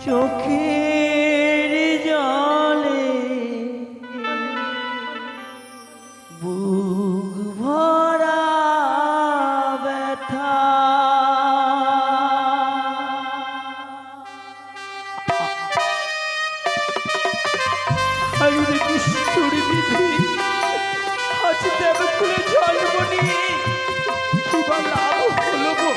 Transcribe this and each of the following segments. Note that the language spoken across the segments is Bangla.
চোখের জলে বুক ভরা ব্যথা আয়ুরে কিশোরী বিধি আজ দেবকুলে জন্মনি কি বা লাভ হলো বল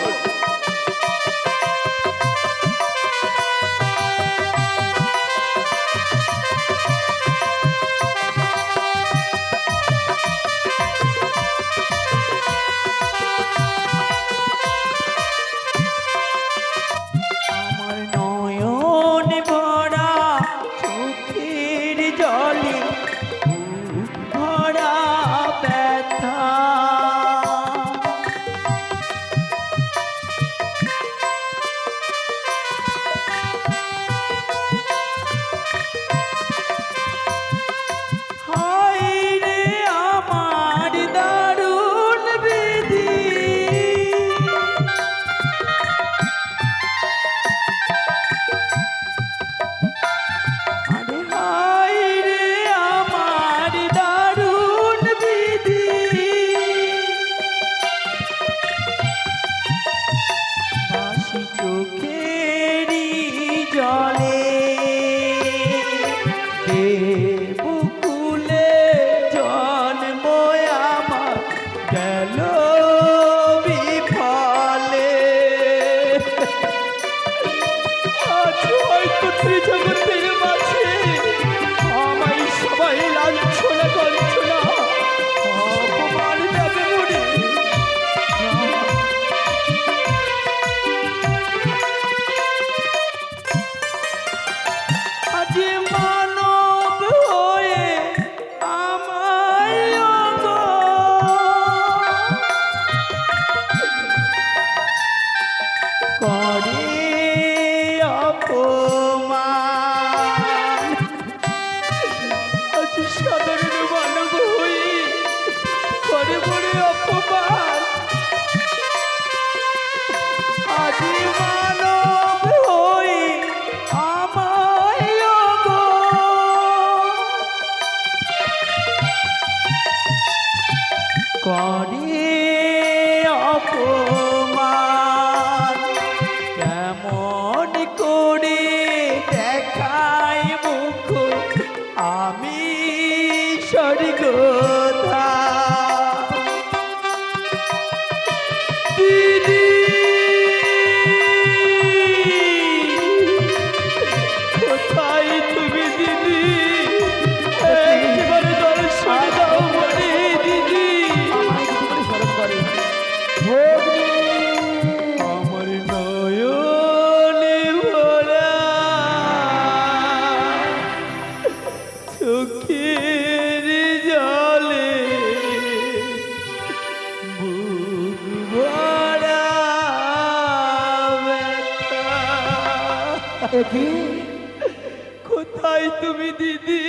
কোথায় তুমি দিদি?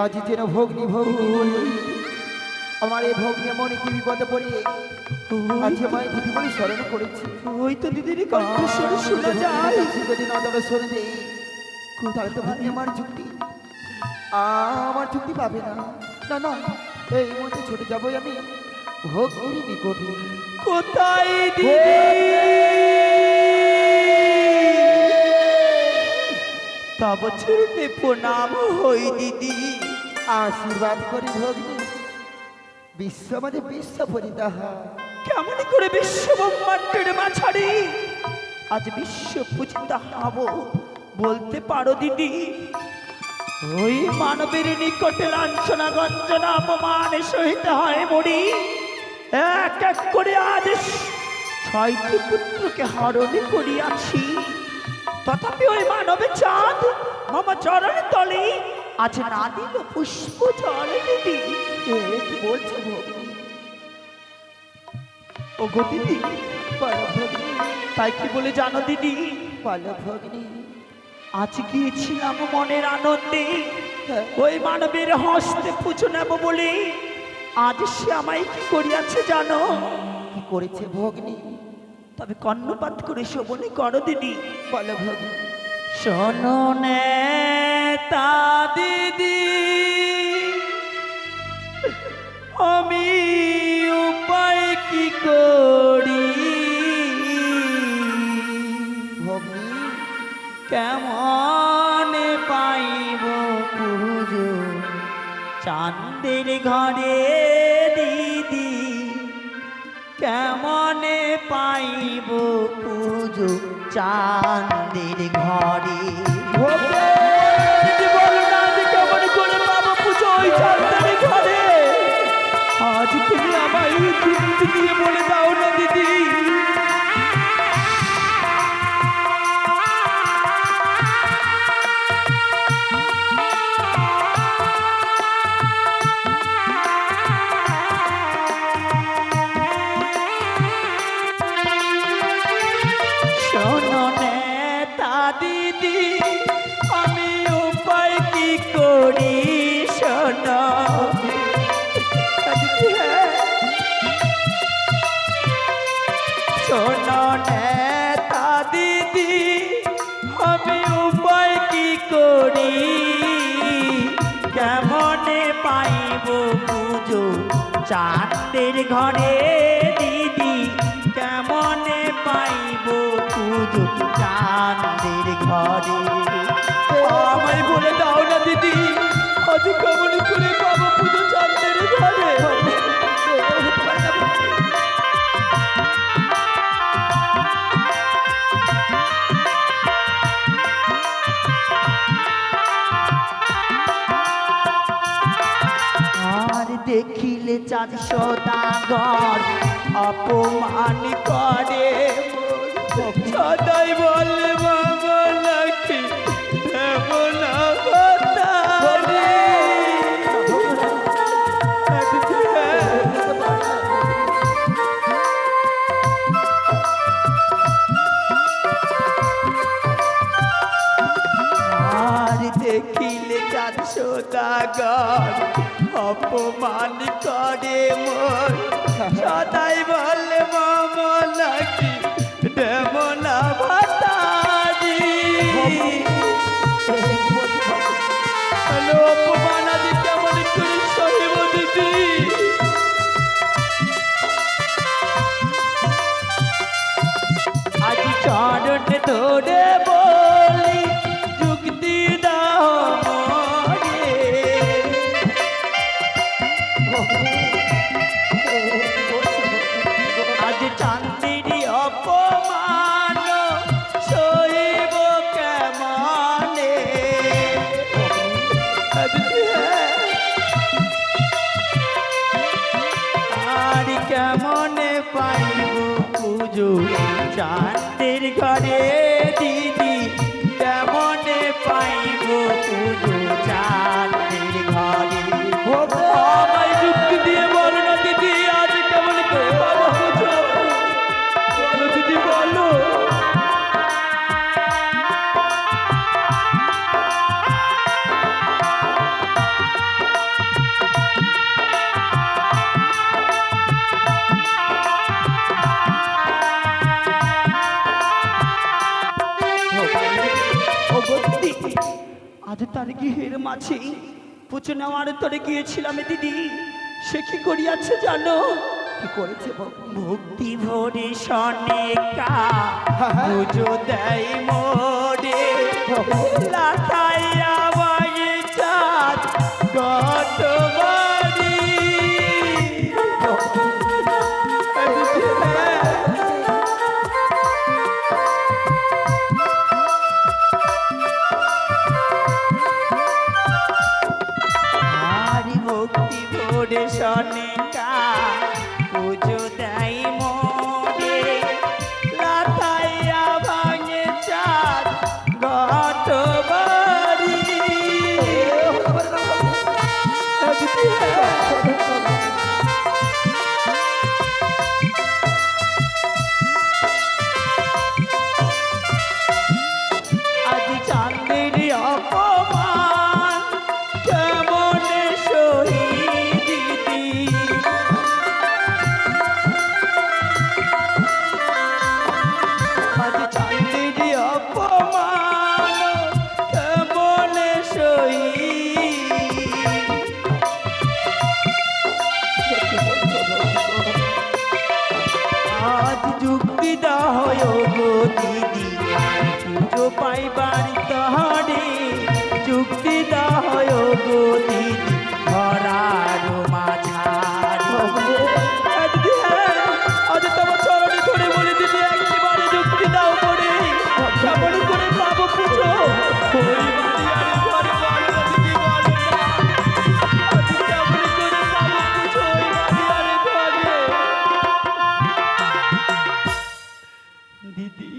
আজ যেন ভগ্নি ভগ্নি বলি আমার এই ভগ্নি মনে কি বিপদে পড়ে আজ আমায় দিদি বলে স্মরণ করেছি। ওই তো দিদির কণ্ঠস্বর শোনা যায়। যদি নজরে সরে দেই তাহলে তো ভগ্নি আমার যুক্তি আমার যুক্তি পাবে না। না না এই মুহূর্তে ছুটে যাবো আমি ভগ্নির নিকটে। কোথায় দিদি? তব চরণে প্রণাম হই দিদি। আশীর্বাদ করি ভগ্নি বিশ্ব আমাদের বিশ্ব পরিতাহা। কেমন করে বিশ্ব ব্রহ্মাণ্ডের মাঝারি আজ বিশ্ব পূজিতা হব বলতে পারো দিদি? ওই মানবের নিকটে লাঞ্ছনা গঞ্জনা অপমানে সহিতে হয় মরি। এক এক করে আজ 6টি পুত্রকে হরণ করিয়াছি, তথাপি ওই মানবের চাঁদ মামা চরণ তলে আজ না দিল পুষ্প জল দিদি। কি বলছো ভগ্নি? ও গো দিদি, বলো ভগ্নি। তাই কি বলে জানো দিদি? বলো ভগ্নি। আজ গিয়েছিলাম মনের আনন্দে ওই মানবের হস্তে পুজো নেব বলে, আজ সে আমায় কি করিয়াছে জানো? কি করেছে ভগ্নি? তবে কর্ণপাত করে শোভনে করো দিদি। বলো ভগ্নি। শোনো নেতা দিদি, আমি উপায় কি করি, ভগ্নী কেমন পাইব পুজো চাঁদের ঘরে দিদি, কেমনে পাইব পুজো চাঁদের ঘরে। দিদি বলো না, আমি কেমন করে পাবো পুজো ওই চাঁদের ঘরে? আজ তুমি আমায় যুক্তি দিয়ে বলে দাও না দিদি। শোনো নেতা দিদি, আমি উপায় কি করি, শোনো দিদি, হ্যাঁ। শোনো নেতা দিদি, আমি উপায় কি করি, কেমনে পাইব পুজো চাঁদের ঘরে দিদি, কেমনে পাইব পুজো চাঁদের ঘরে। আমায় বলে দাও না দিদি, আজ কেমন করে পাবো পুজো চাঁদের ঘরে? আর দেখিলে চাঁদ সদাগর অপমান করে, সদাই বলে বাবা নাকি এমন অবতারে। আর দেখিলে চাঁদ সদাগর অপমান করে মোর, সদাই বলে মামা নাকি দেবনা ভাতারি। হ্যালো, অপমান আদি কেমন করে সহিব দিদি? আজ চরণ ধরে বলি যুক্তি দাও মোরে। আজ চাঁদের অপমান সইব কেমনে? আর কেমনে পাইব পুজো চাঁদের ঘরে দিদি, কেমনে পাইব পুজো চাঁদের ঘরে? আমায় যুক্তি দিয়ে বলো না দিদি, আজ কেমন করে পাবো পুজো? বলো দিদি, বলো। আজ তার গৃহের মাঝে পুজো নেওয়ার তরে গিয়েছিলাম দিদি, সে কি করিয়াছে জানো? কি করেছে ভক্তি ভরে সনেকা পুজো দেয় মোরে, লাথাইয়া বায়ে চাঁদ কত বাড়ি। ভক্তি ভরে সনেকা পুজো দেয় মোরে, লাথাইয়া ভাঙে চাঁদ ঘট বাড়ি। দিদি পুজো পাইবার তহরে যুক্তি দায় গো দিদি ধরার মাঝারে দিদি হ্যাঁ আজ তোমার চরণে ধরে বলে দিদি একেবারে যুক্তি দাও করে কেমন করে পাবো পুজো ওই বাড়ি আরে ঘরে বলো না দিদি বলো না আজ কেমন করে পাবো পুজো ওই বাড়ি আরে ঘরে দিদি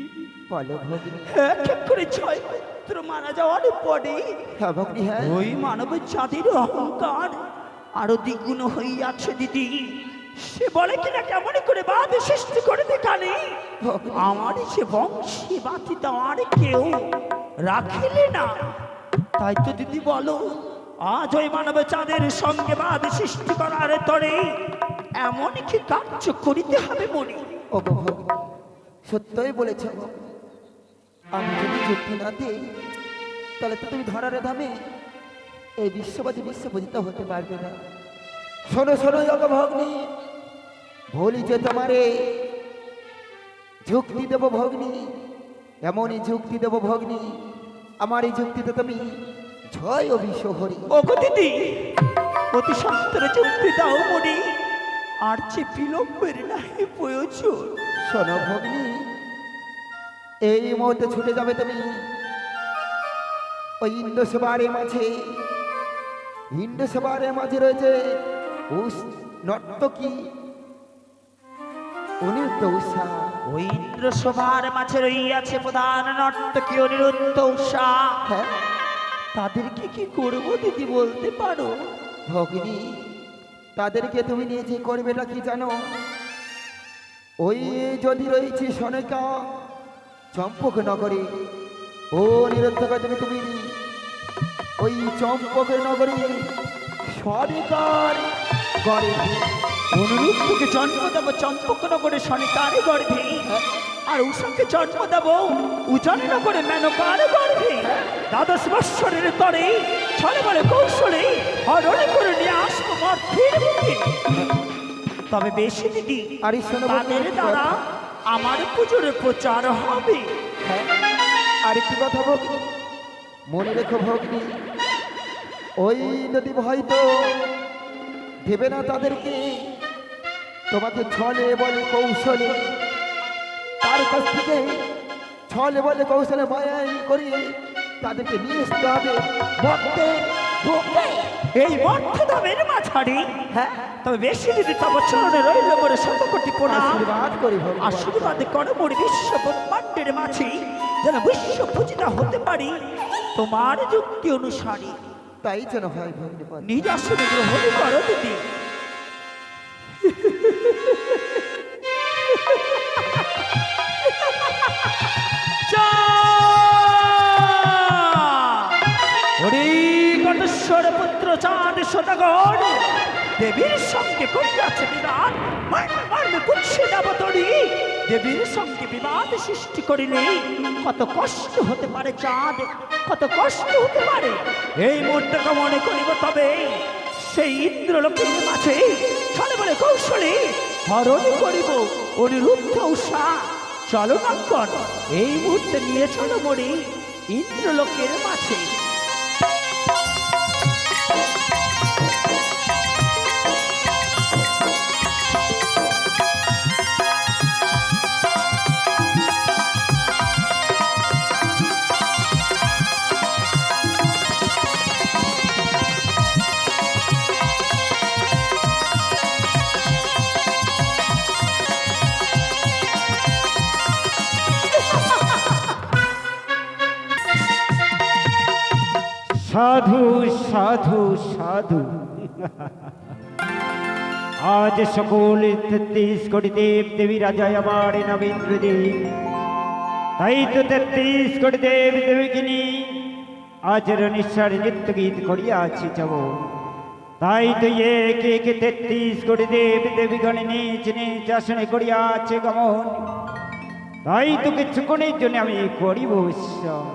বলো ভগিনী। এক করে ছয় পুত্র মারা যাওয়ার পরে হ্যাঁ ভগিনী হ্যাঁ। ওই মানব জাতির অহংকার আরো দ্বিগুণ হইয়াছে দিদি সে বলে কিনা কেমন করে বাদ সৃষ্টি করে দেখানে ভগিনী, আমার সে বংশী বাতি দেওয়ার কেউ রাখিলে না তাই তো দিদি বলো আজ ওই মানব চাঁদের সঙ্গে বাদ সৃষ্টি করার তরে এমন কি কার্য করিতে হবে মনে ও গো ভগিনী, সত্যই বলেছ গো। আমি যদি যুক্তি না দিই তাহলে তো তুমি ধরার ধামে এই বিশ্ববাদী বিশ্বপূজিত হতে পারবে না। শোনো শোনো গো ভগ্নী, বলি যে তোমারে যুক্তি দেব ভগ্নী, এমনই যুক্তি দেব ভগ্নী, আমার এই যুক্তিতে তুমি জয় ও বিশ্ব হরি। ওগো দিদি অতি সত্তর যুক্তি দাও মনে আর যে বিলম্বের নাহি প্রয়োজন শোনো ভগ্নী, এই মুহূর্তে ছুটে যাবে তুমি ওই ইন্দ্রসভারের মাঝে। ইন্দ্রসভারের মাঝে রয়েছে নর্তকী অনিরুদ্ধ উষা। ওই ইন্দ্রসভার মাঝে রইয়াছে প্রধান নর্তকী অনিরুদ্ধ উষা হ্যাঁ তাদেরকে কি করবো দিদি বলতে পারো ভগিনী, তাদেরকে তুমি নিয়ে যে করবেটা কি জানো? ওই যদি রয়েছে সনেকা চম্পক নগরী, ও নিরুদ্ধকে তুমি ওই চম্পক নগরী সনেকার গর্ভে অনুরূপকে জন্ম দেব চম্পকনগরে শনিকারে গর্ভে আর উষাকে জন্ম দেব উজাননগরে মেনকার গর্ভে দ্বাদশ বৎসরের তরে ছলে বলে কৌশলে হরণে করে নিয়ে আসবো মর্থের মুখে তবে বেশি দিদি আর এই শোনো তাদের ভগিনী, দ্বারা আমার পুজোর প্রচার হবে হ্যাঁ আরেকটি কথা ভগিনী, মনে রেখো ভগিনী, ওই যদি হয়তো দেবে না তাদেরকে, তোমাকে ছলে বলে কৌশলে তার কাছ থেকে ছলে বলে কৌশলে মায়াই করিয়ে তাদেরকে নিয়ে আসতে হবে মর্তে ভোগে। এই মর্থদামের মাঝারি হ্যাঁ তবে বেশি দিদি তব চরণে রইল বলে শতকোটি প্রণাম আশীর্বাদ করি ভগবান। আশীর্বাদ করো মোর বিশ্ব ব্রহ্মাণ্ডের মাঝে যেন বিশ্ব পূজিতা হতে পারি তোমার যুক্তি অনুসারী তাই যেন হয় ভগবান। নিজ আসনে গ্রহণ করো দিদি কটেশ্বর পুত্র চাঁদ সদাগর দেবীর সঙ্গে করিয়াছে বিবাদ মারবে পুচ্ছে দেবতরী দেবীর সঙ্গে বিবাদ সৃষ্টি করিলে কত কষ্ট হতে পারে চাঁদ কত কষ্ট হতে পারে এই মুহূর্তে মনে করিব তবে সেই ইন্দ্রলোকের মাঝে ছলে বলে কৌশলে হরণ করিব অনিরুদ্ধ উষা চলো নাঙ্কন এই মুহূর্তে নিয়ে চলো মরি ইন্দ্রলোকের মাঝে সাধু সাধু সাধু আজ সকল 33 কোটি দেব দেবী রাজা আমার নবেন্দ্র দেব তাই তো 33 কোটি দেব দেবীকে নিয়ে আজ রনিশ্বর নৃত্য গীত করিয়াছি যাব তাই তো এক এক 33 কোটি দেব দেবীগণ নিজ নিজ আসনে করিয়াছে গমন তাই তো কিছুক্ষণের জন্য আমি করিব উৎসব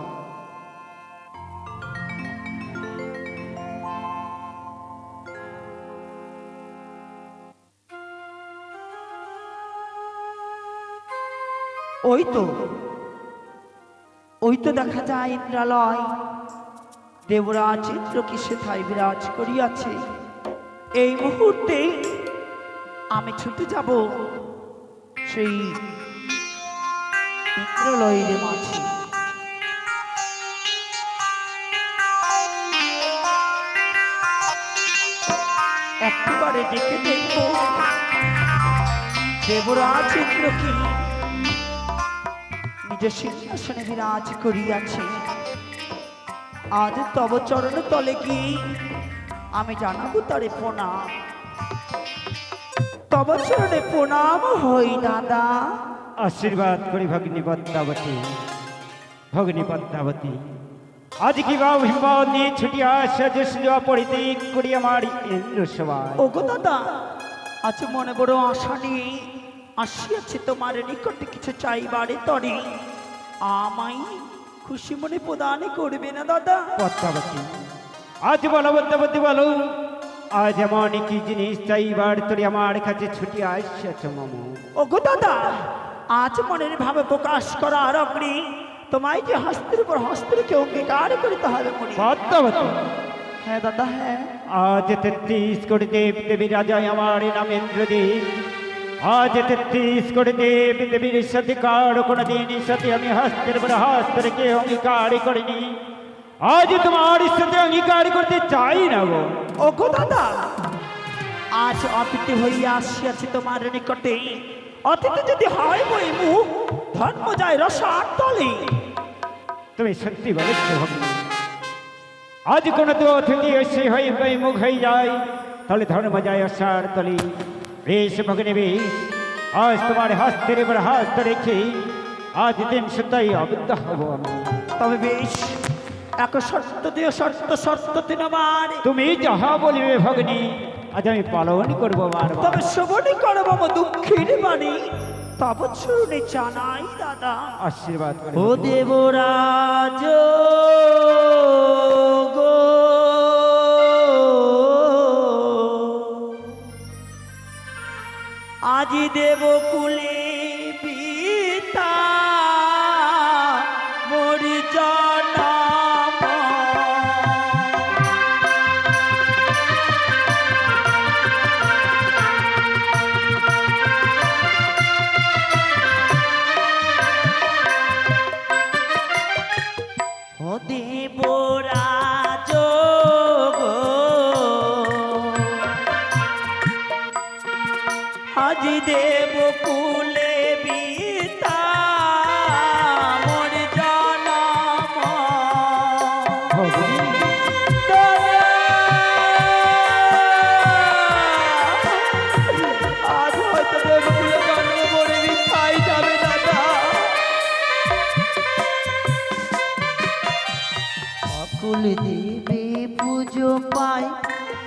ওই তো ওই তো দেখা যায় ইন্দ্রালয়, দেবরাজ ইন্দ্র কি সেথায় বিরাজ করিয়াছে। এই মুহূর্তে আমি ছুটে যাব সেই ইন্দ্রালয়ের মাঝে। একবারে ডেকে দেখব দেবরাজ ইন্দ্র কি নিজের সিংহাসনে বিরাজ করিয়াছে। আজ তব চরণ তলে গিয়ে আমি জানাবো তারে প্রণাম। তব চরণে প্রণাম হই দাদা। আশীর্বাদ করি ভগিনী পদ্মাবতী। ভগিনী পদ্মাবতী, আজ কি বা হিম্মত নিয়ে ছুটিয়া আসা পড়িতে করি আমার ইন্দ্র সভায়। ওগো দাদা, আজ মনে বড় আশা নিয়ে আসিয়াছে তোমার নিকটে কিছু চাইবারে তরে। আমায় খুশি মনে প্রদান করবে না দাদা? পদ্মাবতী, আজ বলো পদ্মাবতী বলো, আজ এমন কি জিনিস চাইবার তোরে আমার কাছে ছুটি আসিয়াছ মম। ওগো দাদা, আজ মনের ভাবে প্রকাশ করার অগ্নি তোমায় যে হস্তের উপর হস্ত রেখে অঙ্গীকার করিতে হবে মনে। পদ্মাবতী, হ্যাঁ দাদা হ্যাঁ। আজ 33 কোটি দেব দেবী রাজা আমার নাম ইন্দ্রদেব। আজ 33 কোটি দেব দেবীর সাথে কার কোনদিন সাথে আমি হস্তের উপর হস্ত রেখে অঙ্গীকার করিনি। আজ তোমার সাথে অঙ্গীকার করতে চাই না গো। ওগো দাদা, আজ অতিথি হইয়া আসিয়াছি তোমার নিকটে। অতিথি যদি হয় বই মুখ ধর্ম যায় রসার তলে। তুমি সত্যি বলেছ ভগবান, আজ কোন তো অতিথি এসে হয়ে বই মুখ হয়ে যায়, তাহলে ধর্ম যায় অসার তলে। বেশ ভগিনী বেশ, আজ তোমার হস্তের উপর হস্ত রেখে আজ দিন সত্যই অবিদ্য হব আমি। তবে বেশ, এক শর্ত দিও, শর্ত 3 বার। তুমি যাহা বলিবে ভগিনী, আজ আমি পালন করবো বারবার। তবে শ্রবণই করব মম দুঃখের বাণী, তব চরণে জানাই দাদা। আশীর্বাদ করে ও দেবরাজ গো, আজি দেবকুলে পিতা মরি জনম। ও দেবরাজ গো, আজি দেব কুলে বিতা মোর জনম। ভগিনী, আজ হয়তো দেবকুলে জন্ম মরে মিথ্যাই যাবে দাদা। অকুল দেবে পুজো পাই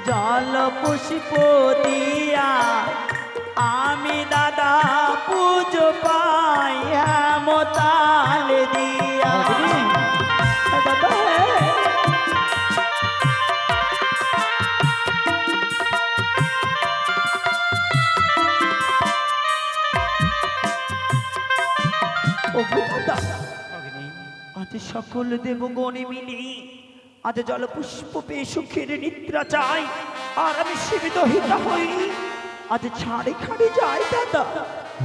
জল পুষ্প দিয়া, আমি দাদা পুজো পাই হেমতাল দিয়া। ভগিনী, দাদা ও দাদা, ভগিনী, আজ সকল দেবগণে মিলি আজ জল পুষ্প পেয়ে সুখের নিদ্রা চাই। আর আমি সীমিত হিত হই, আজ ছাড়ে খাড়ে যাই দাদা।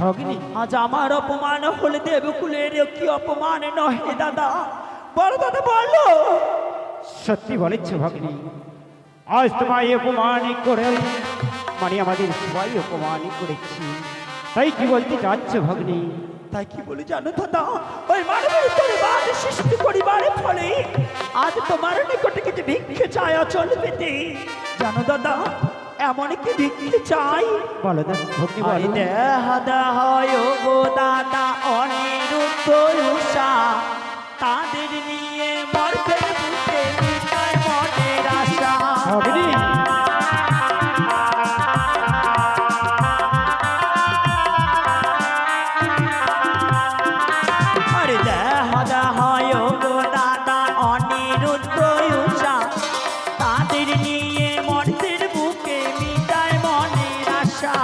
ভগিনী, আজ আমার অপমান হলে দেবকুলের কি অপমান নহে দাদা? বলো দাদা বলো। সত্যি বলেছ ভগিনী, আজ তোমায় অপমান করে মানে আমাদের সবাই অপমান করেছি, তাই কি বলতে চাচ্ছ ভগিনী? তাই কি বলি জানো দাদা, ওই মানবের পরিবার সৃষ্টি পরিবারের ফলে আজ তোমার নিকটে কিছু ভিক্ষে চায় অচল পেতে। জানো দাদা, এমন কি ভিক্ষে চাই? বলো না ভগিনী, বলো। দেহ দেহ গো দাদা অনিরুদ্ধ উষা, তাদের নিয়ে মর্তের বুকে মিটায় মনের আশা। ভগিনী, আরে দেহ দেহ গো দাদা অনিরুদ্ধ উষা, তাদের নিয়ে মর্তের বুকে মিটায় মনের আশা।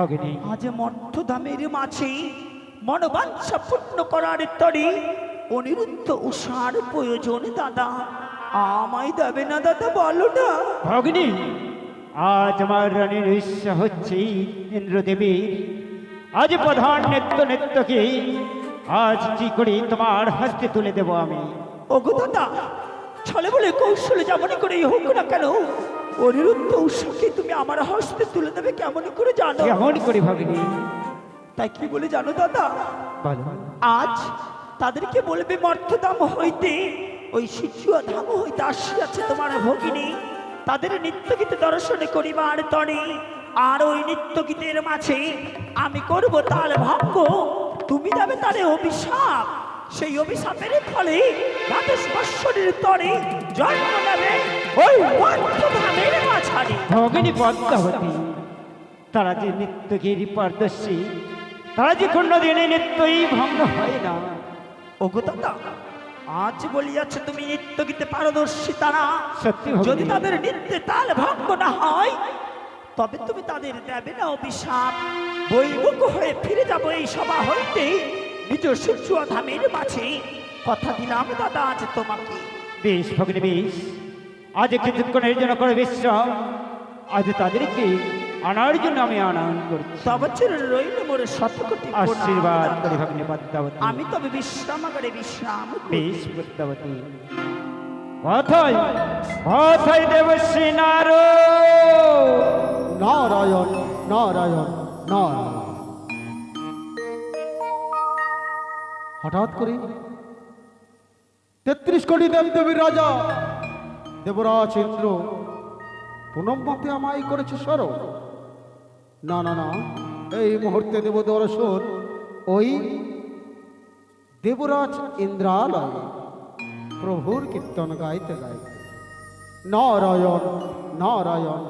ভগিনী আজ মর্তধামের মাঝে মনোবাঞ্ছা পূর্ণ করার তরে অনিরুদ্ধ উষার প্রয়োজন দাদা। আমায় দেবে না দাদা, বলো না। ভগিনী আজ আমার রানীর ইচ্ছা হচ্ছে ইন্দ্রদেবীর আজ প্রধান নৃত্যকে আজ কি করে তোমার হস্তে তুলে দেব আমি। ওগো দাদা, ছলে বলে কৌশলে যেমনই করেই হোক না কেন অনিরুদ্ধ উষাকে তুমি আমার হস্তে তুলে দেবে কেমন করে জানো? কেমন করে ভগিনী? তাই কি বলে জানো দাদা? বলো। আজ তাদেরকে বলবে মর্তধাম হইতে ওই শিচুয়া ধাম হইতে আসিয়াছে তোমার ভগিনী, তাদের নৃত্যগীত দর্শনে করিবার তরে আর ওই নৃত্যগীতের মাঝে আমি করব তাল ভঙ্গ, তুমি যাবে তারে অভিশাপ। সেই অভিশাপের ফলে দ্বাদশ বৎসরের তরে জন্ম নেবে ওই মর্তধামের মাঝারে। ভগিনী পদ্মাবতী, তারা যে নৃত্যগিরি পারদর্শী, তারা যে কোনদিনে নৃত্যই ভঙ্গ হয় না। ওগো দাদা, আজ বলিয়াছে তুমি নৃত্যগীতে পারদর্শী তারা, সত্যি ভগিনী। যদি তাদের নৃত্যে তাল ভঙ্গ না হয় তবে তুমি তাদের দেবে না অভিশাপ। বৈমুখ হয়ে ফিরে যাবো এই সভা হইতে নিজ শিচুয়া ধামের মাঝে। কথা দিলাম দাদা আজ তোমাকে। বেশ ভগিনী বেশ, আজ কিছুক্ষণের জন্য করে বিশ্রাম, আজ তাদেরকে আনার জন্য আমি আনয়ন করছি। তবচের রইল মোর শতকোটি প্রণাম আশীর্বাদ দাদা। করি ভগিনী পদ্মাবতী। আমি তবে বিশ্রামাগারে বিশ্রাম করি। বেশ পদ্মাবতী। কথায় কথায় দেবশ্রী নারায়ণ নারায়ণ নারায়ণ। হঠাৎ করে ৩৩ কোটি দেবদেবীর রাজা দেবরাজ ইন্দ্র পুনমতে আমায় করেছে স্মরণ। না না না, এই মুহূর্তে দেব দর্শন ওই দেবরাজ ইন্দ্রালয় প্রভুর কীর্তন গাইতে গাইতে। নারায়ণ নারায়ণ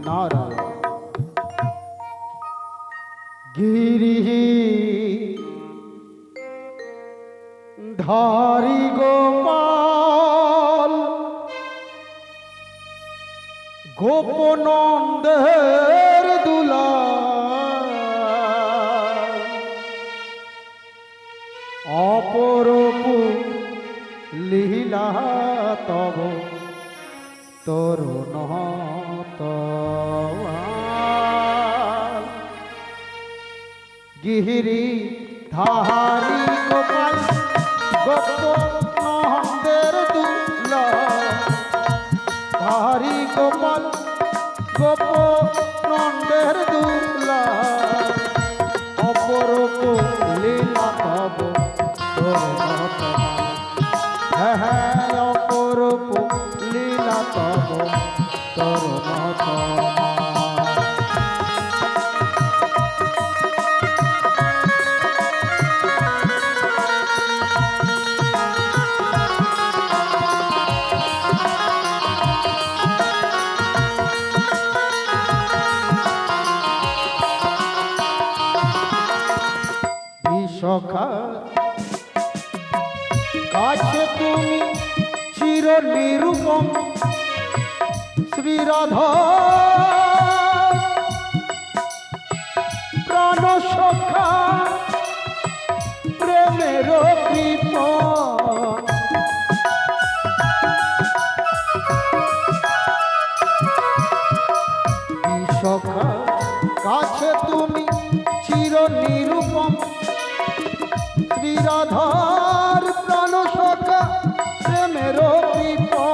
নারায়ণ। গিরি ধারি গোপাল গোপনন্দের দুলা অপরূপ লীলা তব তরুণ গিরি ধারি গোপাল গোপনন্দের দুলা ধারি গোপাল গোপনন্দের দুলা অপরূপ লীলা তব তরুণ। হ্যাঁ হ্যাঁ, অপরূপ লীলা তব তরুণ। সখা কাছে তুমি চির নিরূপম শ্রীরাধা প্রাণ সখা প্রেমের কৃপা সখা কাছে তুমি চির নিরূপম শ্রীরাধার প্রাণ সখা প্রেমের কৃপা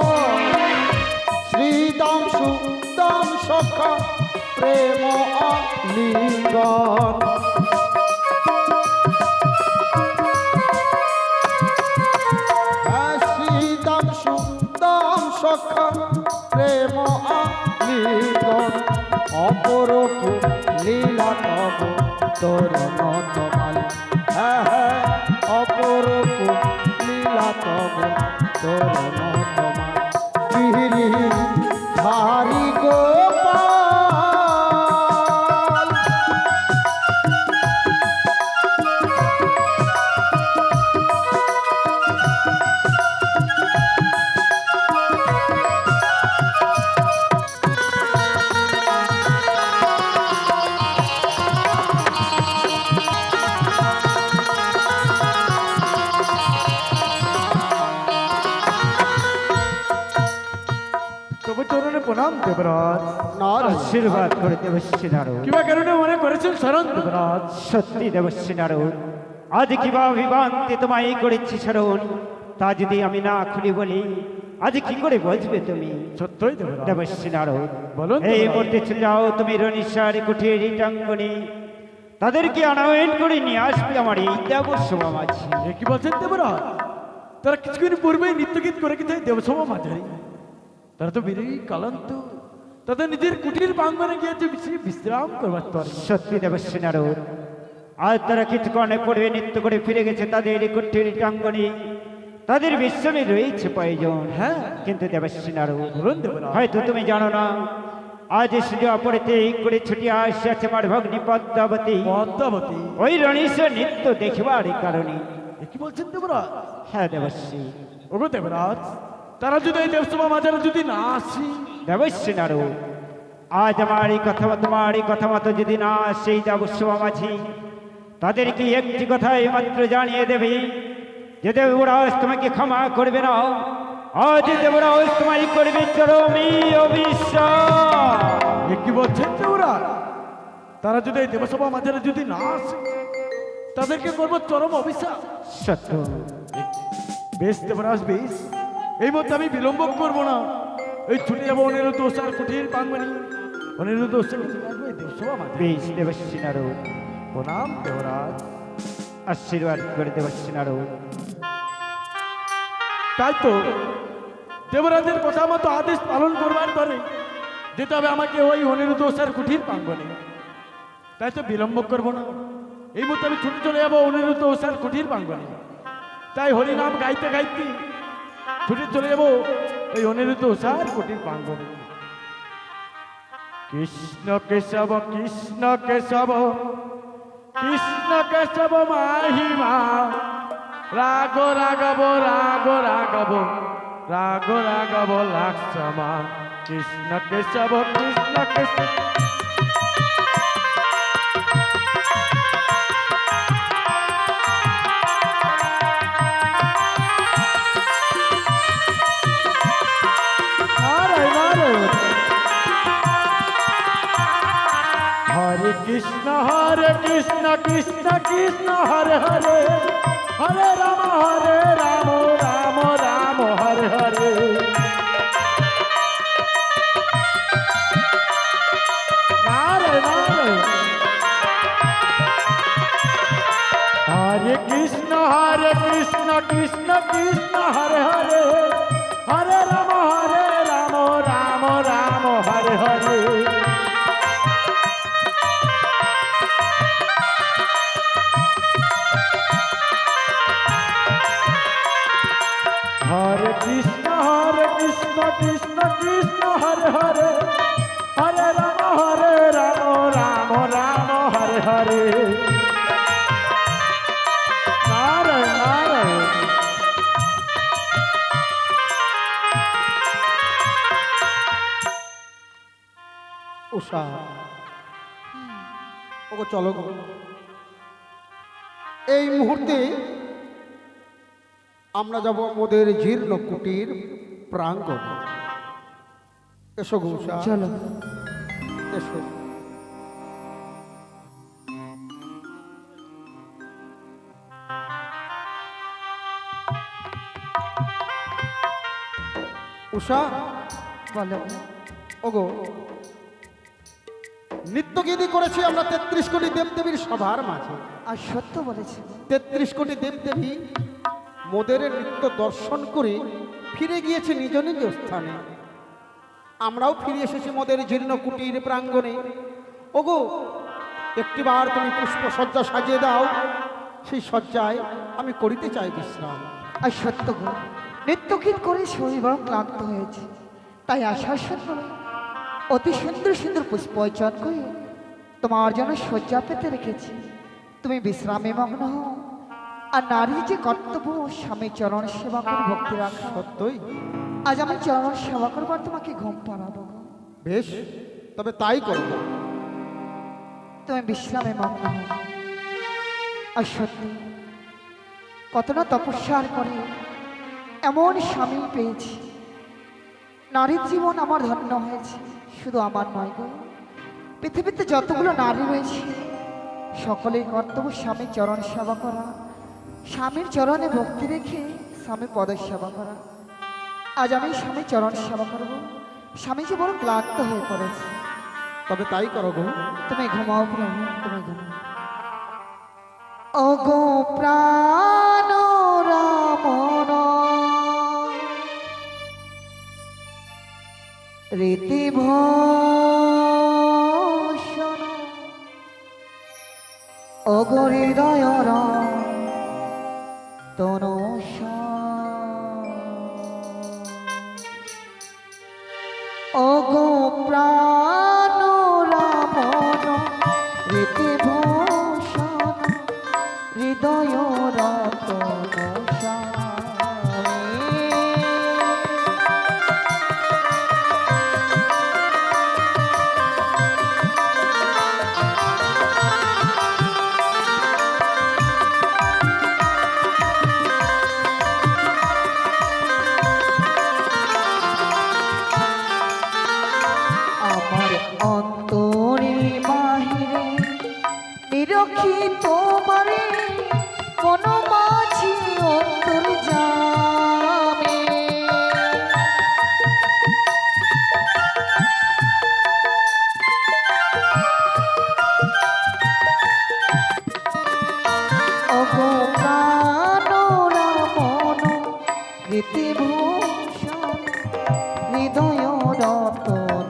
শ্রীদাম সুদাম সখা প্রেম আলিঙ্গন শ্রীদাম সুদাম সখা প্রেম আলিঙ্গন অপরূপ লীলা তব তরুণ তমাল। অপরূপ লীলা তব তরুণ তমাল। গিরি ধারি গোপাল চরণে প্রণাম দেবরাজ। নারায়ণ আশীর্বাদ করে দেবশ্রী নারদ। কিবা কারণে মনে করেছেন শরণ দেবরাজ? সত্যি দেবশ্রী নারদ, আজ কিবা বিভান্তি তোমায় করেছি স্মরণ, তা যদি আমি না খুলি বলি আজ কি করে বুঝবে তুমি? সত্যই দেবরাজ। দেবশ্রী নারদ, বলুন এই দেবরাজ। মুহূর্তে চলে যাও তুমি রনিশার কুঠির টাঙ্গনে, তাদেরকে আনায়ন করে নিয়ে আসবে আমার এই দেবসভা মাঝে। এ কি বলছেন দেবরাজ? তারা কিছুক্ষণ পূর্বেই নৃত্যগীত করে গেছে দেবসভা মাঝারি। তারা তো বেরোই কালান্ত, তাদের নিজের কুটির প্রাঙ্গণে গিয়েছে বিশ্রাম করবার তরে। সত্যি দেবশ্রী নারদ, আজ তারা কিছুক্ষণে পড়বে নৃত্য করে ফিরে গেছে তাদের কুঠির টাঙ্গনে, তাদের বিশ্রামে রয়েছে প্রয়োজন। হ্যাঁ। কিন্তু দেবশ্রী নারদ, বলুন দেবরাজ। হয়তো তুমি জানো না, আজ সুযোগ পড়েতে করে ছুটিয়া আসিয়াছে আমার ভগ্নী পদ্মাবতী পদ্মাবতী। ওই রণেশের নৃত্য দেখবার কারণে। এ কি বলছেন দেবরাজ? হ্যাঁ দেবশ্রী। ওগো দেবরাজ, তারা যদি এই দেবসভা মাঝারে যদি না আসি, দেবশ্রী নারদ, আজ আমার এই কথা তোমার এই কথা মতো যদি না সেই দেবসভা মাঝি, তাদেরকে একটি কথাই মাত্র জানিয়ে দেবে যে দেবরাজ তোমাকে ক্ষমা করবে না, আজ দেবরাজ তোমায় করবে চরমী অবিশ্বাস। এ কি বলছেন দেবরাজ? তারা যদি এই দেবসভা মাঝারে যদি না আসে, তাদেরকে করবো চরম অভিশাপ। সত্য। বেশ দেবরাজ বেশ, এই মধ্যে আমি বিলম্ব করবো না, এই ছুটে যাবো অনিরুদ্ধ ওস্তার কুঠির প্রাঙ্গণে। অনিরুদ্ধ ওস্তার দেবসভা মাঝারে। বেশ দেবশ্রী নারদ, প্রণাম দেবরাজ। আশীর্বাদ করে দেবশ্রী নারদ। তাই তো দেবরাজের কথা মতো আদেশ পালন করবার পরে যেতে হবে আমাকে ওই অনিরুদ্ধ ওস্তার কুঠির প্রাঙ্গণে। তাই তো বিলম্ব করবো না, এই মুহূর্তে আমি ছুটে চলে যাবো অনিরুদ্ধ ওস্তার কুঠির প্রাঙ্গণে। তাই হরিনাম গাইতে গাইতে ছুটে চলে যাবো এই অনিরুদ্ধ ওস্তার কুঠির প্রাঙ্গণে। কৃষ্ণ কেশব কৃষ্ণ কেশব কৃষ্ণ কেশব মাহিমা, রাগ রাগব রাগ রাগব রাগ রাগব লাক্ষমা। কৃষ্ণ কেশব কৃষ্ণ কেশব। হরে কৃষ্ণ কৃষ্ণ কৃষ্ণ হরে হরে, হরে রাম রাম রাম হরে হরে। নারায়ণ হরে কৃষ্ণ কৃষ্ণ কৃষ্ণ হরে হরে, হরে রাম রাম রাম হরে হরে। হরে কৃষ্ণ কৃষ্ণ কৃষ্ণ হরে হরে, হরে রাম রাম রাম হরে হরে। নারায়ণ নারায়ণ। উষা, ওগো চলো গো। এই মুহূর্তে আমরা যাব আমাদের জীর্ণ কুটির প্রাঙ্গণ। এসো গো উষা, চলো। এসো। উষা, বলো। ওগো, নৃত্যগীতি করেছি আমরা ৩৩ কোটি দেবদেবীর সভার মাঝে। আর সত্য বলেছে, ৩৩ কোটি দেবদেবী মোদের নৃত্য দর্শন করে ফিরে গিয়েছে নিজ নিজ স্থানে। আমরাও ফিরে এসেছি মোদের জীর্ণ কুটির প্রাঙ্গণে। ওগো, একটিবার তুমি পুষ্প সজ্জা সাজিয়ে দাও, সেই সজ্জায় আমি করিতে চাই বিশ্রাম। আর সত্য গো, নৃত্যগীত করে শরীর বরং ক্লান্ত হয়েছে, তাই আসার সময় অতি সুন্দর সুন্দর পুষ্পচয়ন করে তোমার জন্য শয্যা পেতে রেখেছি। তুমি বিশ্রামে মগ্ন হও, আর নারীর যে কর্তব্য স্বামী চরণ সেবা করে ভক্তি রাখা। সত্যই? আজ আমি চরণ সেবা করবার তোমাকে ঘুম পাড়াবো। বেশ, তবে তাই করব। তুমি বিশ্রামে মগ্ন হও। আর সত্যি কত না তপস্যার করে এমন স্বামী পেয়েছি নারীর জীবন আমার ধন্য হয়েছে, শুধু আমার নয় গো, পৃথিবীতে যতগুলো নারী রয়েছে সকলের কর্তব্য স্বামীর চরণ সেবা করা, স্বামীর চরণে ভক্তি রেখে স্বামীর পদের সেবা করা। আজ আমি স্বামীর চরণ সেবা করব। স্বামী যে বড় ক্লান্ত হয়ে পড়েছে। তবে তাই করো গো। তুমি ঘুমাও প্রভু, তুমি ঘুমাও। ওগো প্রাণ রামন রীতি ভূষণ, ওগো হৃদয় তনু ওগো প্রাণ রামন রীতি ভূষণ, হৃদয় রতন অন্তরে বাহিরে নিরখি তোমারে কোন মাঝি অন্তর যাবে। ওগো প্রাণ রামন রীতি ভূষণ, হৃদয় রতন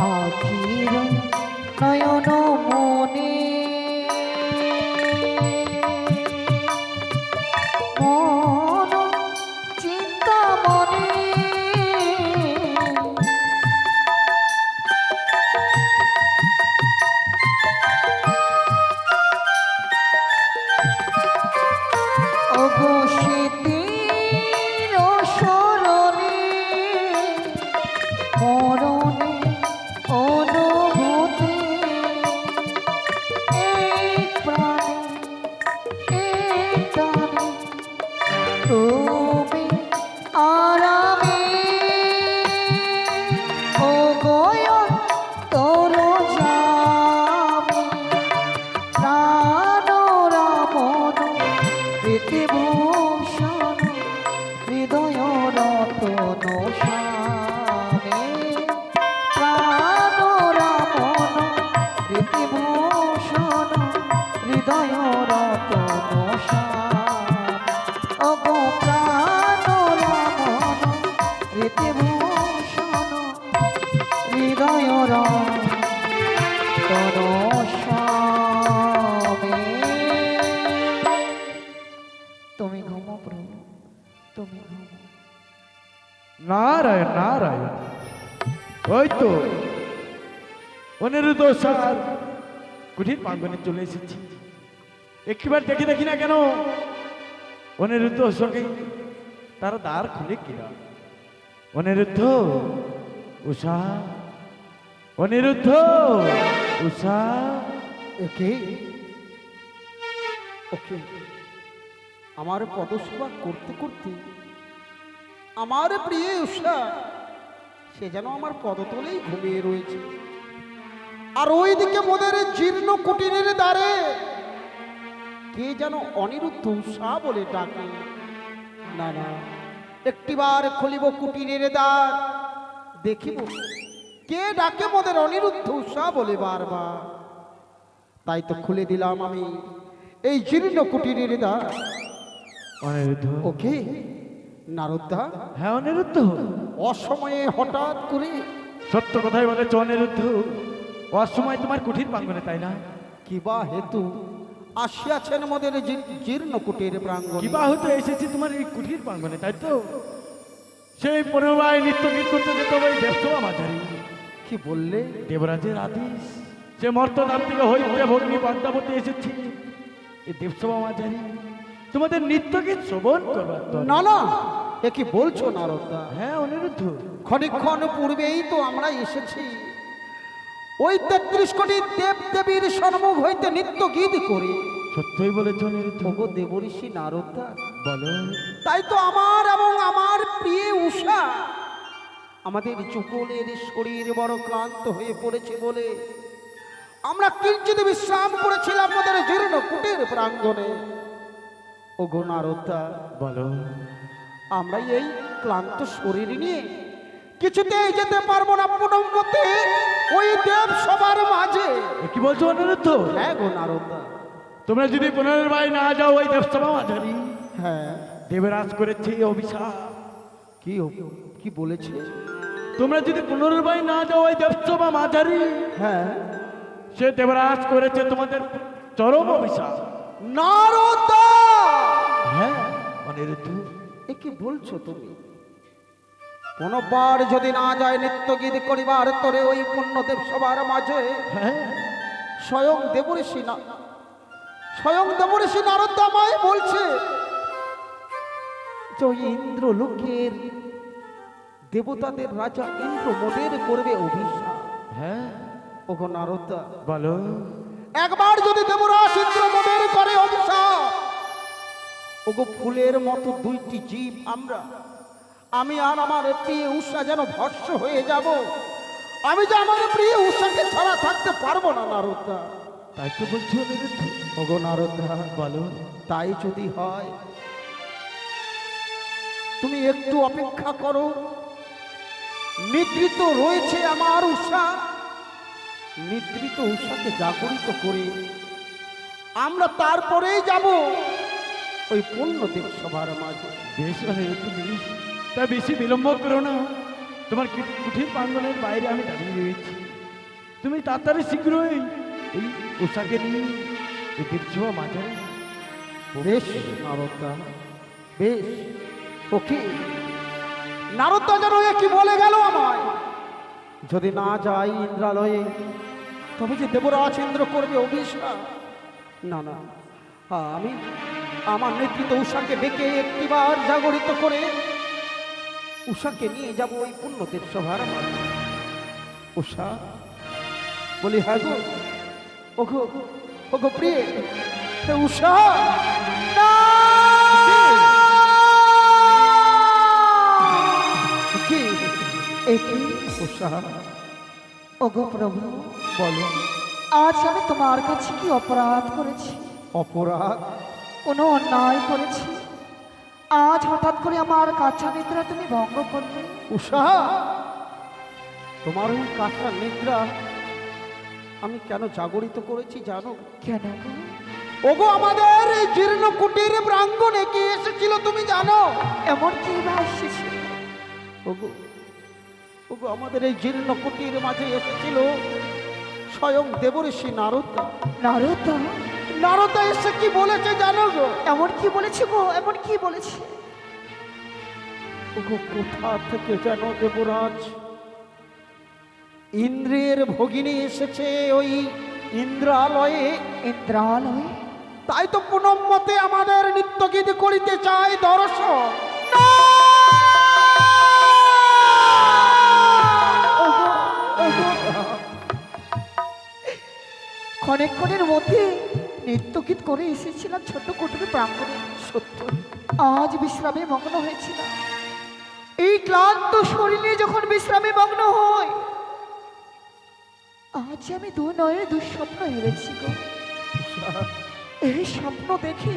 আখির নয়ন মনে মন চিন্তা মনে ওগো স্মৃতির স্মরণে মরণে অনুভূতি এক প্রাণে এক টানে তুমি আর আমি। ওগো তোর যাবে প্রাণ রামন রীতি ভূষণ, হৃদয় রতন স্বামী। প্রাণ রামন রীতি ভূষণ, হৃদয় রতন স্বামী। ওগো প্রাণ রামন রীতি ভূষণ, হৃদয় রতন স্বামী। তুমি ঘুমো প্রভু, তুমি ঘুমো। নারায়ণ নারায়ণ, ওই তো অনিরুদ্ধ স্যার কুঠির প্রাঙ্গণে চলে এসেছি। একবার দেখি দেখি না কেন অনিরুদ্ধ সঙ্গে তারা দ্বার খুলে কিনা। অনিরুদ্ধ উষা, অনিরুদ্ধ উষা। একে ওকে আমার পদসেবা করতে করতে আমার প্রিয় উষা সে যেন আমার পদতলেই ঘুমিয়ে রয়েছে। আর ওইদিকে মোদের জীর্ণ কুটিরের দ্বারে কে যেন অনিরুদ্ধ উষা বলে ডাকে। না না, একটিবার খুলিব কুটিরের দ্বার, দেখিব কে ডাকে মোদের অনিরুদ্ধ উষা বলে বারবার। তাই তো খুলে দিলাম আমি এই জীর্ণ কুটিরের দ্বার। অনিরুদ্ধ। ওকে নারদা। হ্যাঁ অনিরুদ্ধ। অসময়ে হঠাৎ করে সত্য কথাই বলেছ অনিরুদ্ধ, অসময় তোমার কুঠির প্রাঙ্গণে, তাই না? কিবা হেতু আসিয়াছেন মোদের জীর্ণ কুটির প্রাঙ্গণে। কিবা হতে এসেছি তোমার এই কুঠির প্রাঙ্গণে, তাই তো? সেই পরিবায় নিত্য গীত করতে যেতে হবে দেবসভা মাঝারি। কি বললে? দেবরাজের আদেশ, যে মর্তধাম থেকে হইতে ভগ্নী পদ্মাবতী এসেছি এই দেবসভা মাঝারি তোমাদের নিত্যগীত শ্রবণ করবার তরে। না না, এ কি বলছো নারদা? হ্যাঁ অনিরুদ্ধ, ক্ষণিক্ষণ পূর্বেই তো আমরা এসেছি ওই 33 কোটি দেব দেবীর সম্মুখ হইতে নিত্য গীত করি। সত্যই বলেছ অনিরুদ্ধ। ওগো দেবঋষি নারদা, বলো। তাই তো আমার এবং আমার প্রিয় উষা আমাদের যুগলের শরীর বড় ক্লান্ত হয়ে পড়েছে বলে আমরা কিঞ্চিত বিশ্রাম করেছিলাম আমাদের জীর্ণ কুটির প্রাঙ্গণে। ওগো নারদা, বলো। আমরা এই ক্লান্ত শরীর নিয়ে কিছুতেই যেতে পারবো না পুনমতে ওই দেব সবার মাঝে। এ কি বলছো অনিরুদ্ধ? হ্যাঁ গো নারদা, তোমরা যদি পুনর্বার না যাও ওই দেবসভা মাঝারি, হ্যাঁ। দেবরাজ করেছে এই অভিশাপ। কি কি বলেছে? তোমরা যদি পুনর্বার না যাও ওই দেবসভা মাঝারি, হ্যাঁ। সে দেবরাজ করেছে তোমাদের চরম অভিশাপ। নারদা, হ্যাঁ অনিরুদ্ধ। এ কি বলছো তুমি? কোনবার যদি না যায় নিত্য গীত করিবার তরে ওই পুণ্যদেব সবার মাঝে, হ্যাঁ স্বয়ং দেবঋষি নারদ আমায় বলছে যে ওই ইন্দ্রলোকের দেবতাদের রাজা ইন্দ্র মোদের করবে অভিশাপ। হ্যাঁ ওগো নারদা, বলো। একবার যদি দেবরাজ ইন্দ্র মোদের করে অভিশাপ, ওগো ফুলের মতো দুইটি জীব আমরা, আমি আর আমার প্রিয় উষা যেন ভস্ম হয়ে যাব। আমি যে আমার প্রিয় উষাকে ছাড়া থাকতে পারবো না নারদা। তাই তো বলছি অনিরুদ্ধ। ওগো নারদা, বলো। তাই যদি হয় তুমি একটু অপেক্ষা করো। নিদ্রিত রয়েছে আমার উষা, নিদ্রিত উষাকে জাগরিত করে আমরা তারপরেই যাব ওই পুণ্যদেব সভার মাঝে। বেশ অনিরুদ্ধ, বেশ। তা বেশি বিলম্ব করো না। তোমার কুঠির প্রাঙ্গণের বাইরে আমি দাঁড়িয়ে রয়েছি। তুমি তাড়াতাড়ি শীঘ্রই এই উষাকে নিয়ে এই দেবসভা মাঝারি। বেশ নারদা, বেশ। ওকে নারদা যেন এ কি বলে গেল আমায়, যদি না যাই ইন্দ্রালয়ে তবে যে দেবরাজ ইন্দ্র করবে অভিশাপ। না না, আমি আমার নেতৃত্ব উষাকে ডেকে একটিবার জাগরিত করে উষাকে নিয়ে যাব ওই পুণ্যদেব সভার মাঝে। উষা, বলি হ্যাঁ গো, ওগো ওগো প্রিয়ে, হে উষা, না! কি একই উষা? ওগো প্রভু, বলো। আজ আমি তোমার কাছে কি অপরাধ করেছি? অপরাধ? কোনো অন্যায় করেছি? আজ হঠাৎ করে আমার কাঁচা নিদ্রা তুমি ভঙ্গ করলে। উষা, তোমার ওই কাঁচা নিদ্রা আমি কেন জাগরিত করেছি জানো? কেন গো? ওগো আমাদের এই জীর্ণ কুটির প্রাঙ্গণে কে এসেছিল তুমি জানো? এমন কি বা এসেছে? ওগো ওগো আমাদের এই জীর্ণ কুটির মাঝে এসেছিল স্বয়ং দেবঋষি নারদা। নারদা? নারদা এসে কি বলেছে জানো গো? এমন কি বলেছে গো? এমন কি বলেছে? ওগো কোথা থেকে যেন দেবরাজ ইন্দ্রের ভগিনী এসেছে ওই ইন্দ্রালয়ে। ইন্দ্রালয়? তাই তো পুনম মতে আমাদের নিত্য গীত করিতে চাই দর্শন। ক্ষণেক্ষণের মধ্যে নৃত্যগীত করে এসেছিলাম ছোট্ট কুটির প্রাঙ্গণে। সত্য, আজ বিশ্রামে মগ্ন হয়েছিলাম। এই ক্লান্ত শরীরে যখন বিশ্রামে মগ্ন হয়, আজ আমি দু নয়ে দুঃস্বপ্ন হেরেছি গো। এই স্বপ্ন দেখে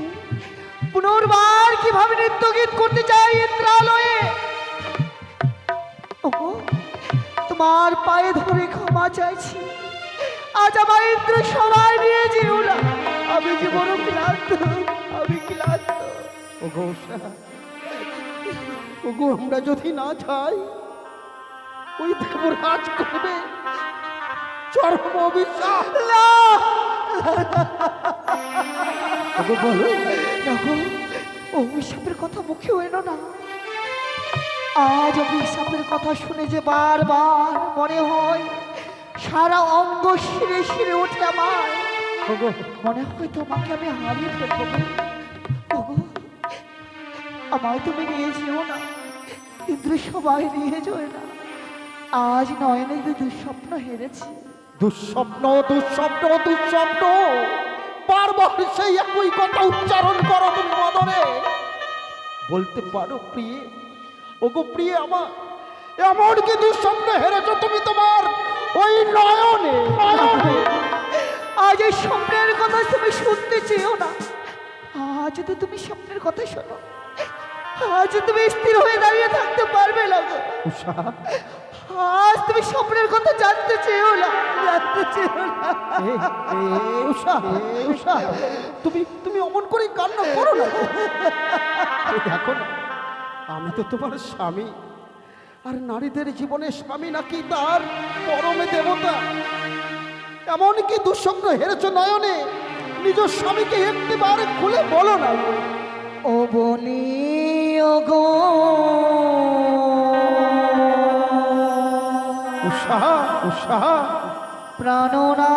পুনর্বার কিভাবে নৃত্যগীত করতে চাই ইন্দ্রালয়ে। ওগো, তোমার পায়ে ধরে ক্ষমা চাইছি। আজ আমার ইন্দ্র সবাই নিয়ে যেও না। আমি যে বড় ক্লান্ত, আমি ক্লান্ত। ওগো উষা, ওগো আমরা যদি না যাই ওই দেবরাজ করবে চরম অভিশাপ। ওগো বলো। দেখো, অভিশাপের কথা মুখে এলো না। আজ অভিশাপের কথা শুনে যে বারবার মনে হয়, সারা অঙ্গ শিরে শিরে ওঠে আমার। ওগো মনে হয় তোমাকে আমি হারিয়ে ফেলবো গো। ওগো, আমায় তুমি নিয়ে যেও না, ইন্দ্র সবাই নিয়ে যেও না। আজ নয়নে দুঃস্বপ্ন হেরেছি। দুঃস্বপ্ন দুঃস্বপ্ন দুঃস্বপ্ন, বারবার সেই একই কথা উচ্চারণ করো তুমি মদনে। বলতে পারো প্রিয়ে, ওগো প্রিয়ে আমার, এমন কি দুঃস্বপ্ন হেরেছো তুমি তোমার ওই নয়নে? নয়নে আজ এই স্বপ্নের কথা তুমি শুনতে চেয়েও না। আজ যদি তুমি স্বপ্নের কথা শোনো, আজ তুমি স্থির হয়ে দাঁড়িয়ে থাকতে পারবে না গো। উষা, আজ তুমি স্বপ্নের কথা জানতে চেয়েও না, জানতে চেয়েও না। উষা, উষা, তুমি তুমি অমন করে কান্না করো না। দেখো না, আমি তো তোমার স্বামী, আর নারীদের জীবনে স্বামী নাকি তার পরমে দেবতা। এমন কি দুঃস্বপ্ন হেরেছো নয়নে, নিজ স্বামীকে একটিবার খুলে বলো না। ও বনি ও গো, উষা, উষা, প্রাণনা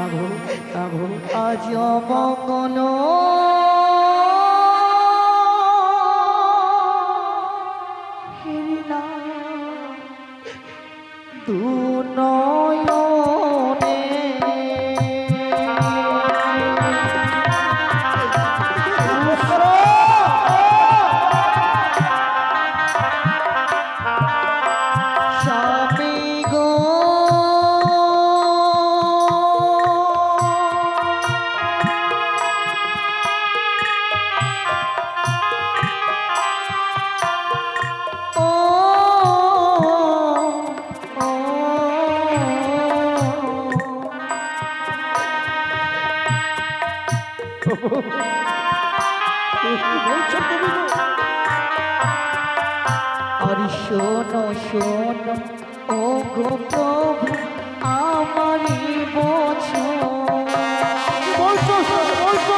আগুন, আগুন, আজ অমঙ্গল হেরিলা দু নয়নে। স্বামী গো, বলছো তুমি গো? আর শোনো শোনো ও গো প্রভু আমারই বছর। বলছো, বলছো,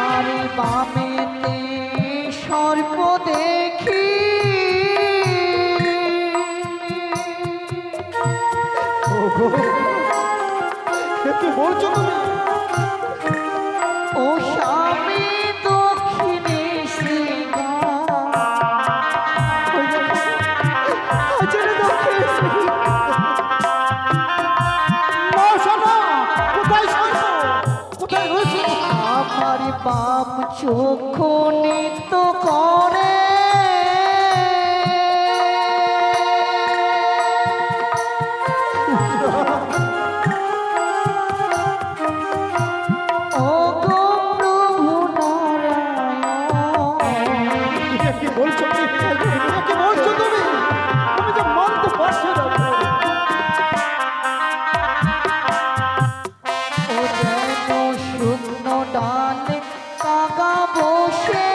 আর বামেতে সর্প দেখি, কি বলছো তুমি? ও স্বামী দক্ষিণে শ্রীগা, কোথায় সর্প? কোথায় রয়েছে? আমার বাম চক্ষু নিত্য করে ও গো প্রভু নারায়ণ। এটা কি বলছো তুমি? এটা কি বলছো তুমি? আমি তো মানতে পারছি না। ও যেন শুকনো ডালে কাকা বসে,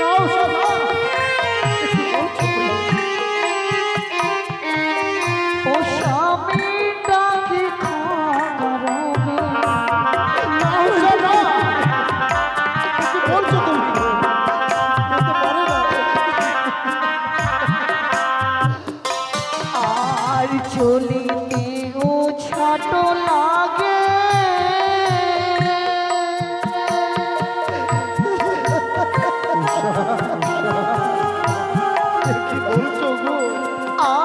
নাও সভা, কি বলছো তুমি? ও স্বামী ডাকে খাগরবে। নাও সভা, কি বলছো তুমি? বলতে পারে না। আর চলিতে ও ছাট লাগে, কি বলছো গো?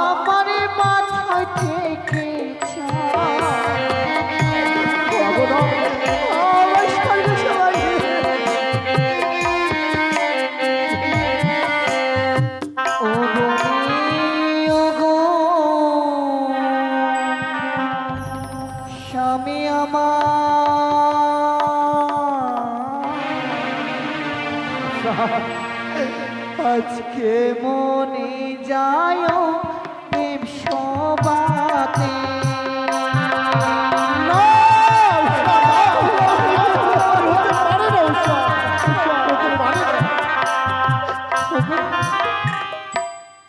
আমার মাথায় থেকে ছায়। আমার স্বর্গে সবাই ও বনি ও গো, স্বামী আমার আজকে মনে যায় দেব সবাতে।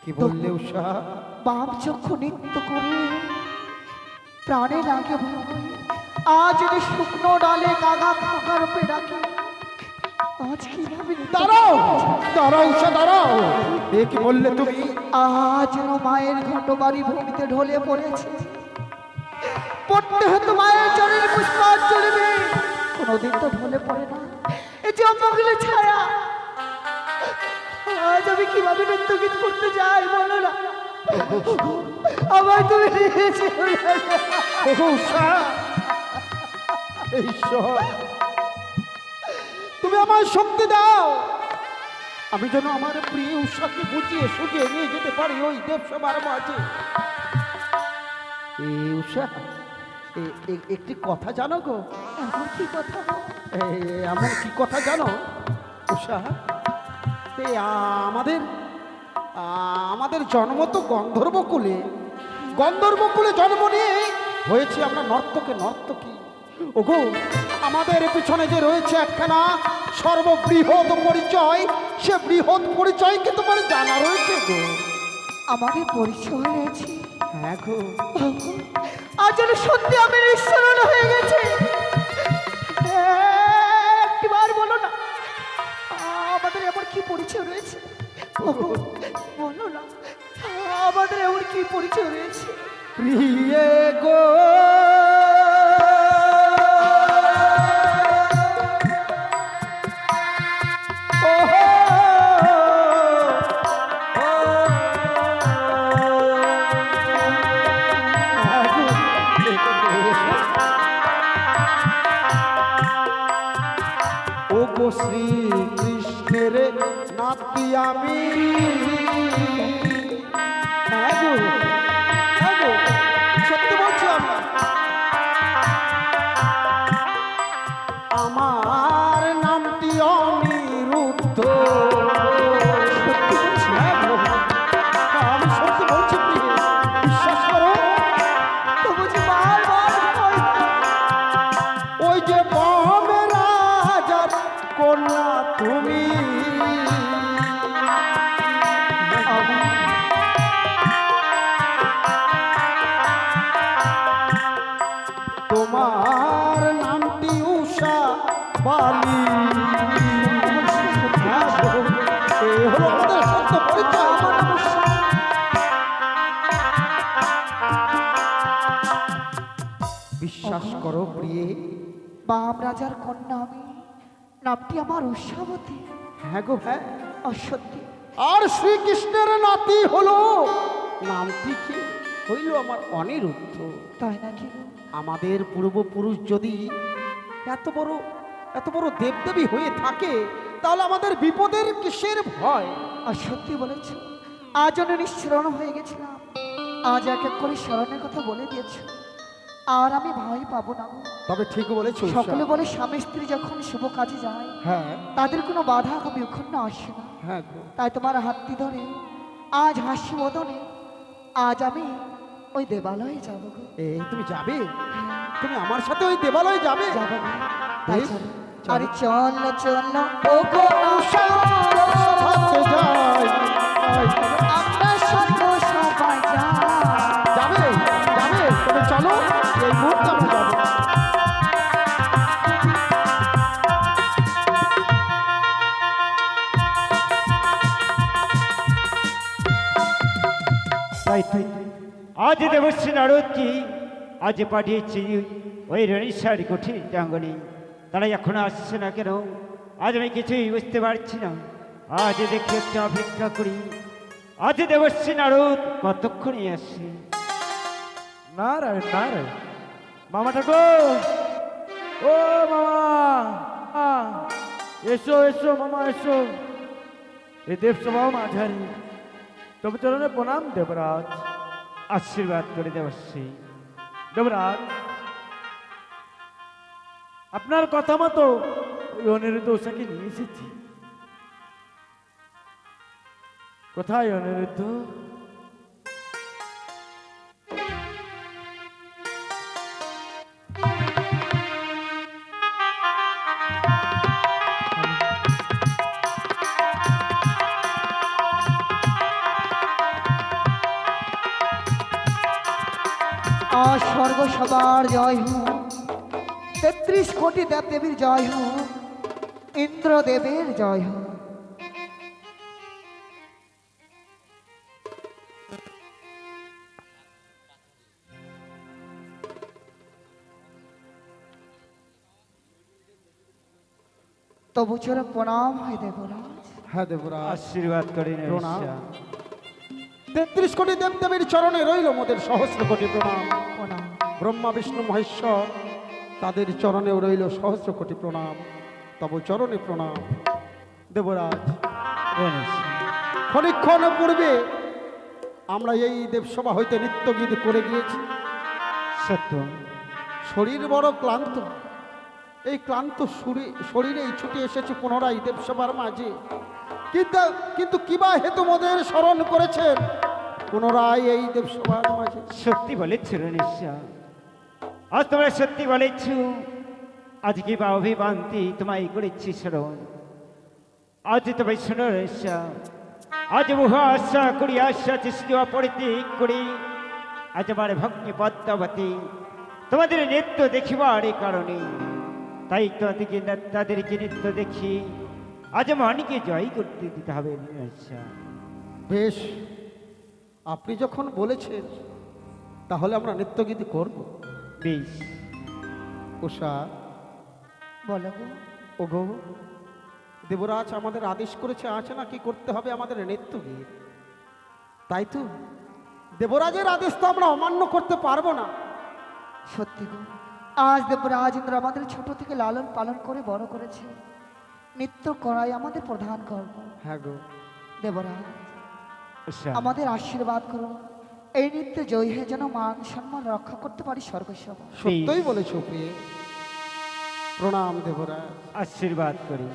কি বললে উষা? বাপ চক্ষু নৃত্য করে প্রাণে লাগে ভয়। আজ যদি শুকনো ডালে কাকা খাকা রূপে ডাকে, আজ কিভাবে দাঁড়াও দাঁড়াও উষা দাঁড়াও, এ কি বললে তুমি? আজ যেন মায়ের ঘটবাড়ি ভূমিতে ঢলে পড়েছে, পড়তে হতো মায়ের চরণে পুষ্পাঞ্জলি দিয়ে। কোনোদিন তো ঢলে পড়ে না, এই যে অমগলে ছায়া। আজ আমি কিভাবে নৃত্য গীত করতে যাই বলো না, আমায় তুলে নিয়েছে। ওগো উষা, ঈশ্বর তুমি আমায় শক্তি দাও, আমি যেন আমার প্রিয় উষাকে বুঝিয়ে সুঝিয়ে নিয়ে যেতে পারি ওই দেবসভার মাঝে। এই উষা, একটি কথা জানো গো? এমন কি কথা? এমন কি কথা জানো উষা? এই আমাদের জন্ম তো গন্ধর্বকুলে, গন্ধর্বকুলে জন্ম নিয়ে হয়েছে আমরা নর্তকী। ওগো, আমাদের পেছনে যে রয়েছে একখানা সর্ববৃহৎ পরিচয়, সে বৃহৎ পরিচয় কি তোমার জানা রয়েছে গো? আমাদের পরিচয় রয়েছে। হ্যাঁ গো। আজ যেন সত্যি আমি নিঃসরণ হয়ে গেছে। একটিবার বলো না, আমাদের এমন কি পরিচয় রয়েছে? বলো না, আমাদের এমন কি পরিচয় রয়েছে? প্রিয়ে গো, ওগো শ্রীকৃষ্ণের নাতি আমি। হ্যাঁ গো, হ্যাঁ গো, সত্যি বলছি আমি। আমার নামটি অনিরুদ্ধ। হ্যাঁ গো, আমি সত্যি বলছি, বিশ্বাস করো। তো বুঝি বারবার ওই যে বমের রাজার কন্যা তুমি, তোমার নামটি উষা বালি। হ্যাঁ গো, এ হলো আমাদের সত্য পরিচয়। বিশ্বাস করো প্রিয়ে, বাম রাজার কন্যা আমি, নামটি আমার উষাবতী। হ্যাঁ গো হ্যাঁ। অসত্যি আর শ্রীকৃষ্ণের নাতি হলো, নামটি কি হইল আমার অনিরুদ্ধ। তাই নাকি? আমাদের পূর্বপুরুষ যদি এত বড় দেবদেবী হয়ে থাকে, তাহলে আমাদের বিপদের কিসের ভয়? আর সত্যি বলেছ, আজ আমি নিঃস্মরণ হয়ে গেছিলাম, আজ এক এক করে স্মরণের কথা বলে দিয়েছ, আর আমি ভয় পাবো না। তবে ঠিক বলেছো উষা। সকলে বলে স্বামী স্ত্রী যখন শুভ কাজে যায়, হ্যাঁ তাদের কোনো বাধা বিক্ষুণ্ণ আসে না। হ্যাঁ গো। তাই তোমার হাতটি ধরে আজ হাসি বদনে আজ আমি ওই দেবালয়ে যাবো গো। এই তুমি যাবে? তুমি আমার সাথে ওই দেবালয়ে যাবে? যাবো গো। তাই বেশ, চলো। চলো। আরে চল চল ও গো উষা, সাথে যাই। আমরা সঙ্গ সবাই যাবে যাবে, তবে চলো, এই মুহূর্তে আমরা যাবো। তাই তাই আজ দেবশ্রী নারদজি আজ পাঠিয়েছি ওই রণিসার কঠিন প্রাঙ্গণে। তারা এখনো আসছে না কেন? আজ আমি কিছুই বুঝতে পারছি না। আজ দেখি একটু অপেক্ষা করি, আজ দেবশ্রী নারদ কতক্ষণই আসছে। নারায়ণ নারায়ণ, মামা ঠাকুর, ও মামা, এসো এসো মামা এসো। এই দেবসভাও মাঝারি, তবে চরণে প্রণাম দেবরাজ। আশীর্বাদ করে দেবশ্রী। দেবরাজ, আপনার কথা মতো ওই অনিরুদ্ধ উষাকে নিয়ে এসেছি। কোথায় অনিরুদ্ধ? আজ স্বর্গ সবার জয় হোক, 33 কোটি দেব দেবীর জয় হোক, ইন্দ্রদেবের জয় হোক। তবু চরম প্রণাম হয় দেবরাজ। হ্যাঁ দেবরাজ, আশীর্বাদ করেন প্রণাম। ঈর্ষা। 33 কোটি দেবদেবীর চরণে রইল মোদের সহস্র কোটি প্রণাম। প্রণাম। ব্রহ্মা বিষ্ণু মহেশ্বর তাদের চরণেও রইল সহস্র কোটি প্রণাম। তব চরণে প্রণাম দেবরাজ। করেন ঈর্ষা। ক্ষণিক্ষণ পূর্বে আমরা এই দেবসভা হইতে নৃত্য গীত করে গিয়েছি। সত্য। শরীর বড় ক্লান্ত, এই ক্লান্ত শরীরেই ছুটে এসেছি পুনরায় দেবসভার মাঝে। কিন্তু কিবা হেতু মোদের স্মরণ করেছেন পুনরায় এই দেবসভার মাঝে? সত্যি বলেছ রণেশ্বর, আজ তোমরা সত্যি বলেছ। আজকে বা অভিবান্তি তোমায় করেছি স্মরণ। আজ তবে শোনো রণেশ্বর, আজ বহু আশা করি, আশা চেষ্টা পরিত্যাগ করি আজ আমার ভগ্নী পদ্মাবতী তোমাদের নৃত্য দেখিবার কারণে। তাই তাদেরকে নৃত্য দেখি আজ মনকে জয় করতে দিতে হবে রণেশ্বর। বেশ, আপনি যখন বলেছেন তাহলে আমরা নৃত্যগীত করব। বেশ। উষা, বলো গো। ওগো, দেবরাজ আমাদের আদেশ করেছে আছে না কি করতে হবে আমাদের নৃত্যগীত। তাই তো দেবরাজের আদেশ তো আমরা অমান্য করতে পারবো না। সত্যি গো, আজ দেবরাজ ইন্দ্র আমাদের ছোট থেকে লালন পালন করে বড় করেছে। নৃত্য করাই আমাদের প্রধান কর্ম। হ্যাঁ গো দেবরাজ, আচ্ছা, আমাদের আশীর্বাদ করুন, এই নৃত্যে জয়ী হয়ে যেন মান সম্মান রক্ষা করতে পারি স্বর্গসভা। সত্যই বলেছো প্রিয়ে। প্রণাম দেবরাজ। আশীর্বাদ করি।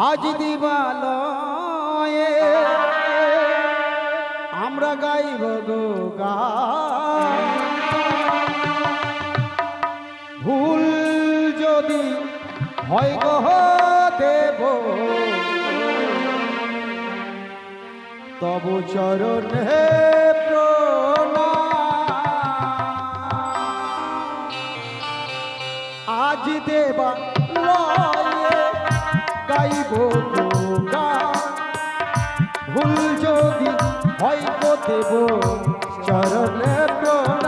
আজ দিবালয়ে আমরা গাইব গো গান। ভুল যদি হয় গো দেব তব চরণে প্রণাম। আজ দেবা লয়ে গাইব গান। ভুল যদি হয় গো দেব চরণে প্রণাম।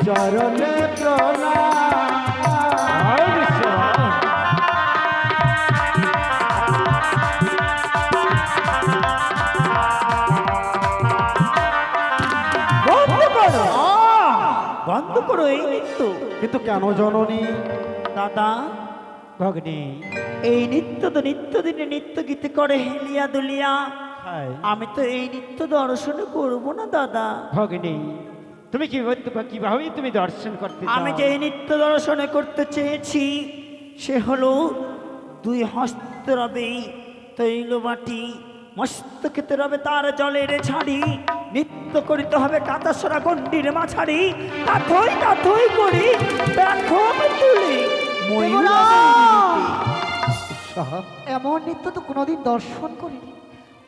চরণে বন্ধ করো এই নৃত্য। কিন্তু কেন জননী? দাদা, ভগ্নী, এই নৃত্য তো নিত্যদিনে নৃত্য গীত করে হেলিয়া দুলিয়া। হায় আমি তো এই নৃত্য দর্শন করব না দাদা। ভগ্নী, তুমি কিভাবে তুমি দর্শন করতে চাও? আমি যে এই নৃত্য দর্শন করতে চেয়েছি সে হলো দুই হস্ত রবে তৈলবাটি, মস্তকেতে রবে তার জলের ছাড়ি, নৃত্য করিতে হবে কাতাসরা গণ্ডির মাছাড়ি, তাথই তাথই করি দেখো তুলি এমন নৃত্য তো কোনোদিন দর্শন করিনি,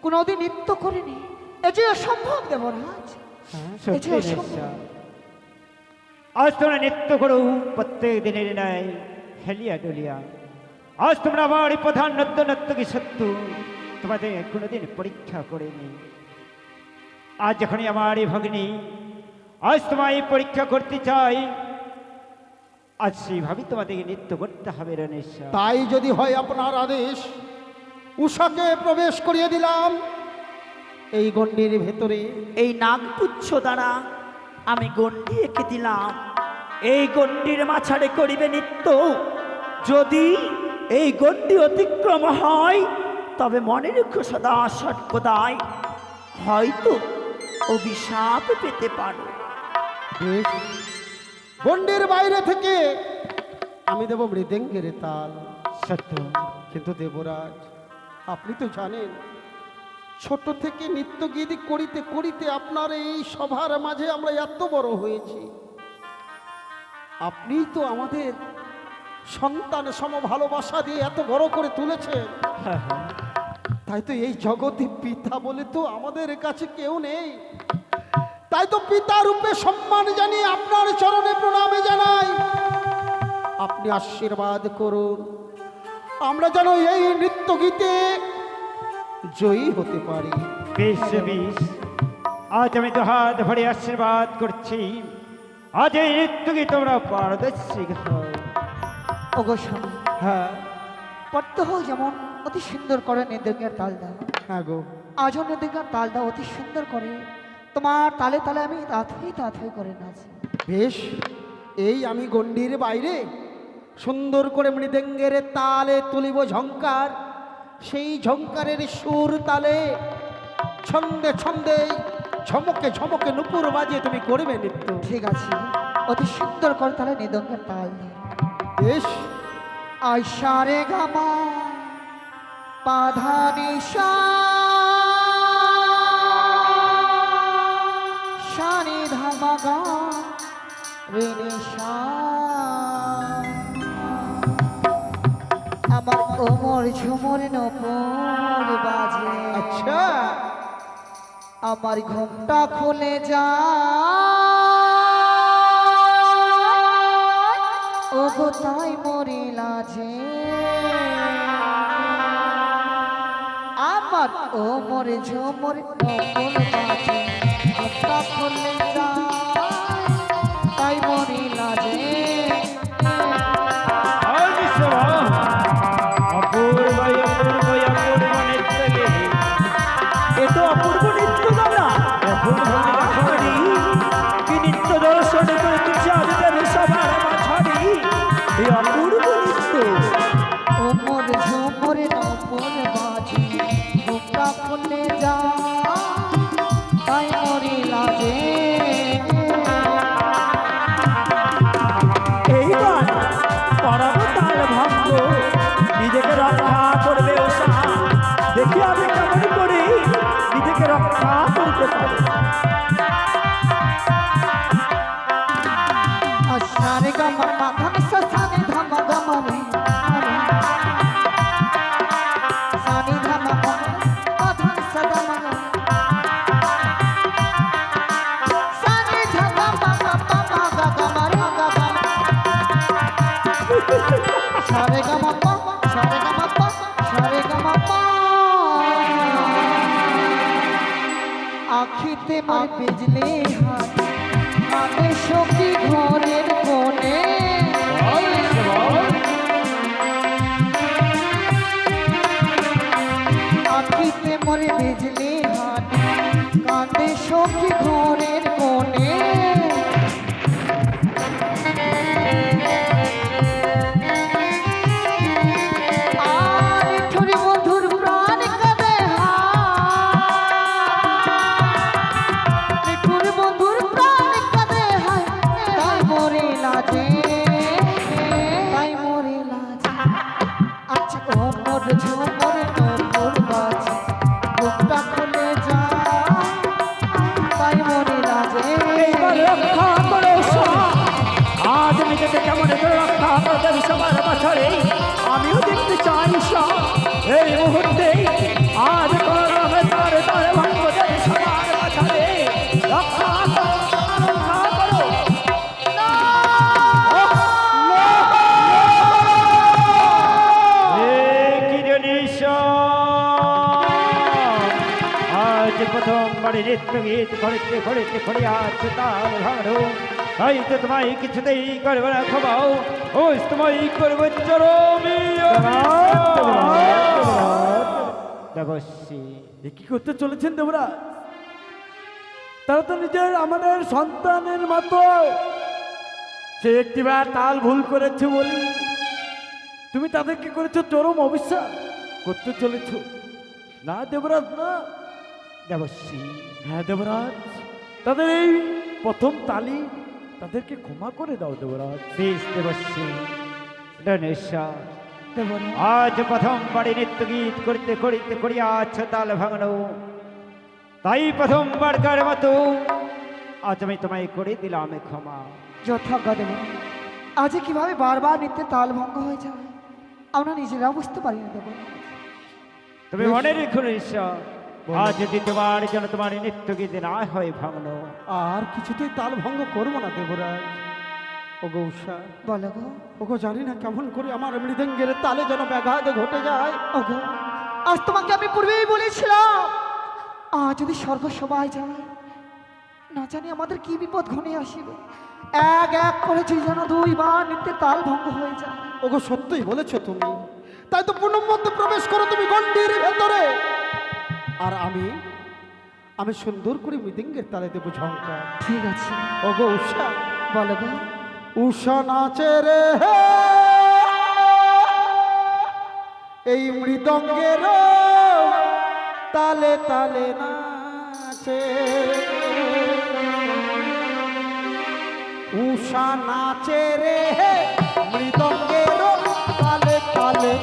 কোনোদিন নৃত্য করিনি। এ যে অসম্ভব দেবরাজ। সত্যি নিশ্চয়। আজ তোমরা নৃত্য করো প্রত্যেক দিনের ন্যায় হেলিয়া ডলিয়া। আজ তোমরা আমার প্রধান নৃত্য নর্তকী সত্য তোমাদের কোনোদিন পরীক্ষা করিনি। আজ যখনই আমার এই ভগ্নী আজ তোমায় পরীক্ষা করতে চাই, আজ সেইভাবেই তোমাদেরকে নৃত্য করতে হবে রণেশ্বর। তাই যদি হয় আপনার আদেশ, উষাকে প্রবেশ করিয়ে দিলাম এই গণ্ডির ভেতরে। এই নাগপুচ্ছ দ্বারা আমি গণ্ডি এঁকে দিলাম, এই গণ্ডির মাঝারে করিবে নৃত্য। যদি এই গণ্ডি অতিক্রম হয় তবে মনে রেখো সদা সর্বদাই হয়তো অভিশাপ পেতে পারো। বেশ, গণ্ডির বাইরে থেকে আমি দেব মৃদঙ্গের তাল। সত্য। কিন্তু দেবরাজ, আপনি তো জানেন ছোট থেকে নৃত্য গীতি করিতে করিতে আপনার এই সভার মাঝে আমরা এত বড় হয়েছি। আপনি তো আমাদের সন্তান সম ভালোবাসা দিয়ে এত বড় করে তুলেছেন। তাই তো এই জগতে পিতা বলে তো আমাদের কাছে কেউ নেই। তাই তো পিতা রূপে সম্মান জানিয়ে আপনার চরণে প্রণামে জানাই। আপনি আশীর্বাদ করুন, আমরা যেন এই নৃত্য গীতে জয়ী হতে পারি। বেশ বেশ, আজ আমি তো হাত ভরে আশীর্বাদ করছি, আজ এই নৃত্যকে তোমরা পারদর্শী হও। ওগো স্বামী, হ্যাঁ প্রত্যহ যেমন অতি সুন্দর করে নৃদঙ্গের তাল দাও, হ্যাঁ গো, আজও নৃদঙ্গের তাল দাও অতি সুন্দর করে। তোমার তালে তালে আমি তাঁথই করে নাচি। বেশ, এই আমি গণ্ডির বাইরে সুন্দর করে মৃদঙ্গের তালে তুলিব ঝংকার। সেই ঝংকারের সুর তালে ছন্দে ছন্দে ঝমকে ঝমকে নুপুর বাজিয়ে তুমি করবে নৃত্য। ঠিক আছে, অতি সুন্দর করে তাহলে নৃদঙ্গের তাল দিই। বেশ, আয়সা রে গামা পাধা নিশা শানি ধামা গা রে নিশা। আমার কোমর ঝুমুর নপুর বাজে, আচ্ছা, আমার ঘুমটা খুলে যা ও গো তাই মরি লাজে। আমার ও মরে ঝুমুর নপুর বাজে, ঘুমটা খুলে যা তাই মরি লাজে। অপূর্ব অপূর্ব অপূর্ব নৃত্যকে, এ তো অপূর্ব নৃত্য দাদা। কি নৃত্য দর্শন করে তুলছে আমাদের সবার মাঝারি, এই অপূর্ব নৃত্য। ও মোর ঝুমুর নপুর বাজে, ঘুমটা খুলে যা তাই মরি লাজে। এইবার করাবো তাল ভঙ্গ, নিজেকে রক্ষা করবে ওষা। দেখি আমি কেমন করে নিজেকে রক্ষা করতে পারি। সারে গামা মাথা নিশা সানি ধামা গামা রে, সানি ধামা গামা মাথা নিশা গামা রে, সানি ধামা মামা পামা গা গামা রে গামা। সারে গামা পা, সারে গামা পা, সারে গামা পা। আখিতে মোর বিজলি হাত, হাতে সখী ঘরের কোণে। আখিতে মোর বিজলি হাত, কাঁদে সখী ঘরের কোণে। আর ঠুরি বন্ধুর প্রাণ কাঁদে হায়, ঠুরি বন্ধুর প্রাণ কাঁদে হায়, তাই মরে লাজে, তাই মরে লাজে। আচ্ছা ও মোর ঝুমুর নপুর বাজে, ঘুমটা খুলে যা তাই মরে লাজে। এইবার রক্ষা করো ওষা। আজ নিজেকে কেমন করে রক্ষা করতে সবার মাঝারে আমিও দেখতে চাই ওষা। এই মুহূর্তে আজ করবে তার তার ভঙ্গ দেবে সবার মাঝারে। রক্ষা করো, রক্ষা করো। হে কি রণেশ্বর, নৃত্য গীত করিতে করিতে করিয়াছ তাল ভাঙো, তাই তো তোমায় কিছুতেই করবে না ক্ষমাও, ও তোমায় করবে চরমী দেবশ্রী। এ কি করতে চলেছেন দেবরাজ? তারা তো নিজের আমাদের সন্তানের মতো, সে একটিবার তাল ভুল করেছে বলি তুমি তাদেরকে করেছো চরম অবিশ্বাস করতে চলেছ। না দেবরাজ না, দেবশ্রী হ্যাঁ দেবরাজ, তাদের এই প্রথম তালি তাদেরকে ক্ষমা করে দাও দেবরাজ। বেশ দেবশ্রী ধনেশ্বর, আজ প্রথমবারে নৃত্য গীত করিতে করিতে করিয়াছ তাল ভাঙানো, তাই প্রথমবারকার মতো আজ আমি তোমায় করে দিলাম ক্ষমা। যথাজ্ঞা দেব। আজ কিভাবে বারবার নিত্যে তাল ভঙ্গ হয়ে যায় আমরা নিজেরা বুঝতে পারি না দেব। তুমি মনে রেখো ঈশ্বর, আজ দ্বিতীয়বার যেন তোমার নৃত্য গীত না হয় ভাঙনো। আর কিছুতেই তাল ভঙ্গ করবো না দেবরাজ। ওগো উষা, বলো গো। ওগো জানি না কেমন করে আমার মৃদঙ্গের তালে যেন ব্যাঘাত ঘটে যায়। ওগো, আজ তোমাকে আমি পূর্বেই বলেছিলাম আজ যদি স্বর্গ সবাই যায় না জানি আমাদের কি বিপদ ঘনিয়ে আসিবে। এক এক করে যেন দুইবার নিত্যে তাল ভঙ্গ হয়ে যায়। ওগো সত্যই বলেছো তুমি, তাই তো পুনম মধ্যে প্রবেশ করো তুমি গণ্ডির ভেতরে, আর আমি সুন্দর করে মৃদঙ্গের তালে দেবো ঝঙ্কার। ঠিক আছে, ওগো উষা, বলো গো। উষা নাচে রে এই মৃদঙ্গের তালে তালে নাচে, উষা নাচে রে মৃদঙ্গের তালে তালে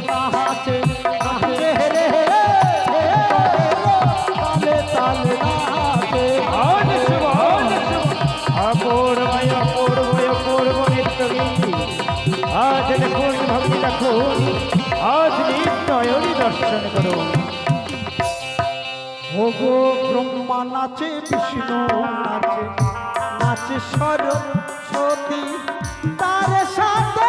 নাচে, নাচে রে তালে তালে নাচে। অপূর্বয় অপূর্বয় অপূর্ব নৃত্য গীত, আজ দেখুন ভক্তি দেখুন, আজ নিত্যয়নি দর্শন করুন। ওগো ব্রহ্মা নাচে, বিষ্ণু নাচে, নাচে সরস্বতী, তার সাথে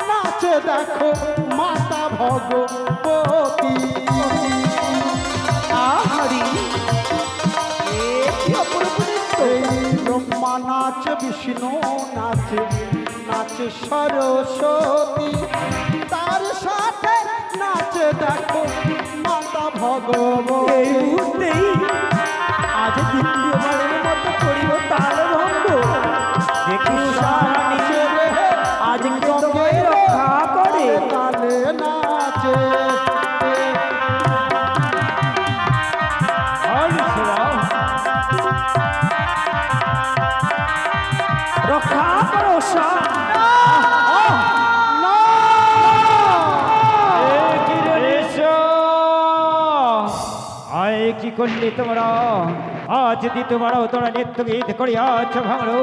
নাচে দেখো মাতা ভগবতী। এই ব্রহ্মা নাচে, বিষ্ণু নাচে, নাচে সরস্বতী, তার সাথে নাচে দেখো মাতা ভগবতী। আজ দ্বিতীয়বারের মতো করিব তাল ভঙ্গ, দেখি সারানি আজ তোমায় রক্ষা করে। তালে নাচে রক্ষা করো আয় কি করলি তোমরা? আজ দ্বিতীয়বার তোমরা নৃত্য গীত করিয়াছ ভাঙলো,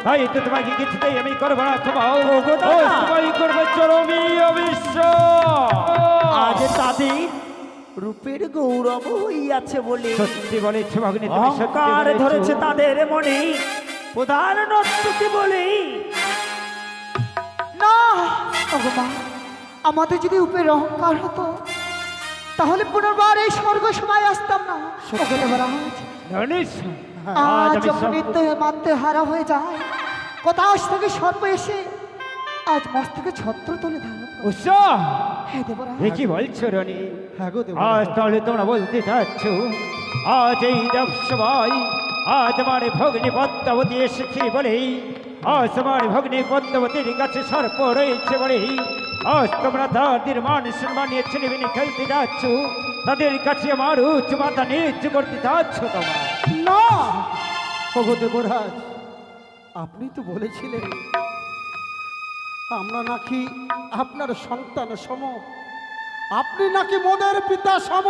তাই তো তোমাকে কিছুতেই আমি করবো না ক্ষমাও, তোমায় করবো চরমী অবিশ্বাস। আজ তাদের রূপের গৌরব হইয়াছে বলে সত্যি বলেছ ভগ্নী, তুমি সত্যি অহংকার বলেছ। ধরেছে তাদের মনে প্রধান নর্তকী বলে। না ওগো মা, আমাদের যদি উপের অহংকার হতো তাহলে পুনর্বার এই স্বর্গ সময় আসতাম না। ওগো দেবরাজ, জানিস, আজ আমি সব- নিত্য মানতে হারা হয়ে যায়, কোথাও থেকে সর্প এসে আজ মস্তকে ছত্র তুলে ধারণ করে। উষা, হে দেবরাজ, এ কি বলছো রনি? হ্যাঁ গো আজ দেবরাজ। তাহলে তোমরা বলতে চাচ্ছ আজ এই দেবসভায় আজ আমার ভগ্নী পদ্মাবতী এসেছে বলেই, আজ আমার ভগ্নী পদ্মাবতীর কাছে সর্প রয়েছে বলেই আজ তোমরা তাদের মান সম্মান নিয়ে ছেলেমেয়ে খেলতে যাচ্ছ, তাদের কাছে আমার উচ্চ মাথা নিচ করতে যাচ্ছ তোমরা। না ওগো দেবরাজ, আপনি তো বলেছিলেন আমরা নাকি আপনার সন্তান সম, আপনি নাকি মোদের পিতা সম।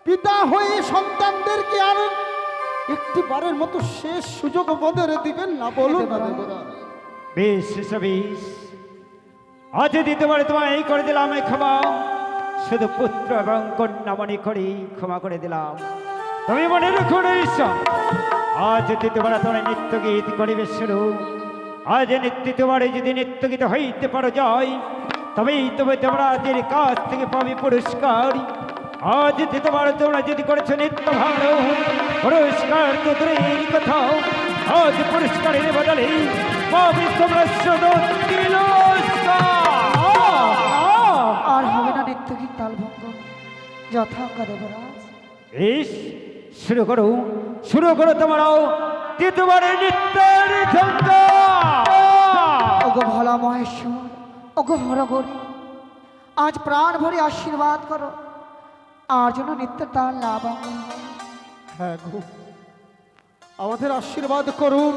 পিতা হয়ে সন্তানদেরকে আর একটি বারের মতো শেষ সুযোগ মোদের দিবেন না, বলুন না দেবরাজ। বেশ বেশ, আজ দ্বিতীয়বার তোমায় এই করে দিলাম ক্ষমা, শুধু পুত্র এবং কন্যা মনে করে ক্ষমা করে দিলাম। তুমি মনে রেখো ঈশ্বর, আজ দ্বিতীয়বার তোমার নৃত্য গীত করিবে শুরু। আজ দ্বিতীয়বারে যদি নৃত্য গীত হইতে পারো যায়, তবেই তবে দেবরাজের কাছ থেকে পাবে পুরস্কার। আজ তোমরা যদি করেছো নৃত্য ভালো, পুরস্কার তো দূরের কথা, আজ পুরস্কারের বদলে পাবে তোমরা শুধু তিরস্কার। আর হবে না নৃত্য গীত তালভঙ্গ, যথাজ্ঞা দেবরাজ। বেশ, শুরু করো তোমরাও তৃতীয়বারের নৃত্যের ছন্দ। ওগো ভোলা মহেশ্বর, ওগো হরগরি, আজ প্রাণ ভরে আশীর্বাদ করো, আর যেন নিত্য তার লাভ। হ্যাঁ গো, আমাদের আশীর্বাদ করুন,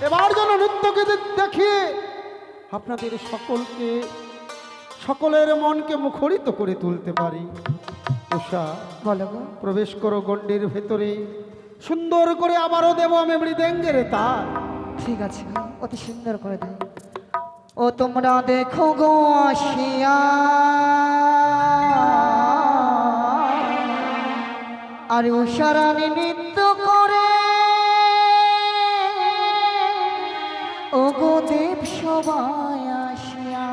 এবার যেন নৃত্যকে দেখিয়ে আপনাদের সকলের মনকে মুখরিত করে তুলতে পারি। উষা, বলো গো। প্রবেশ করো গণ্ডের ভেতরে, সুন্দর করে আবারও দেব আমি মৃদঙ্গের তার। ঠিক আছে, অতি সুন্দর করে দেয়। ও তোমরা দেখো গো আসিয়া, আর উষারানী নৃত্য করে, ও গো দেব সবাই আসিয়া।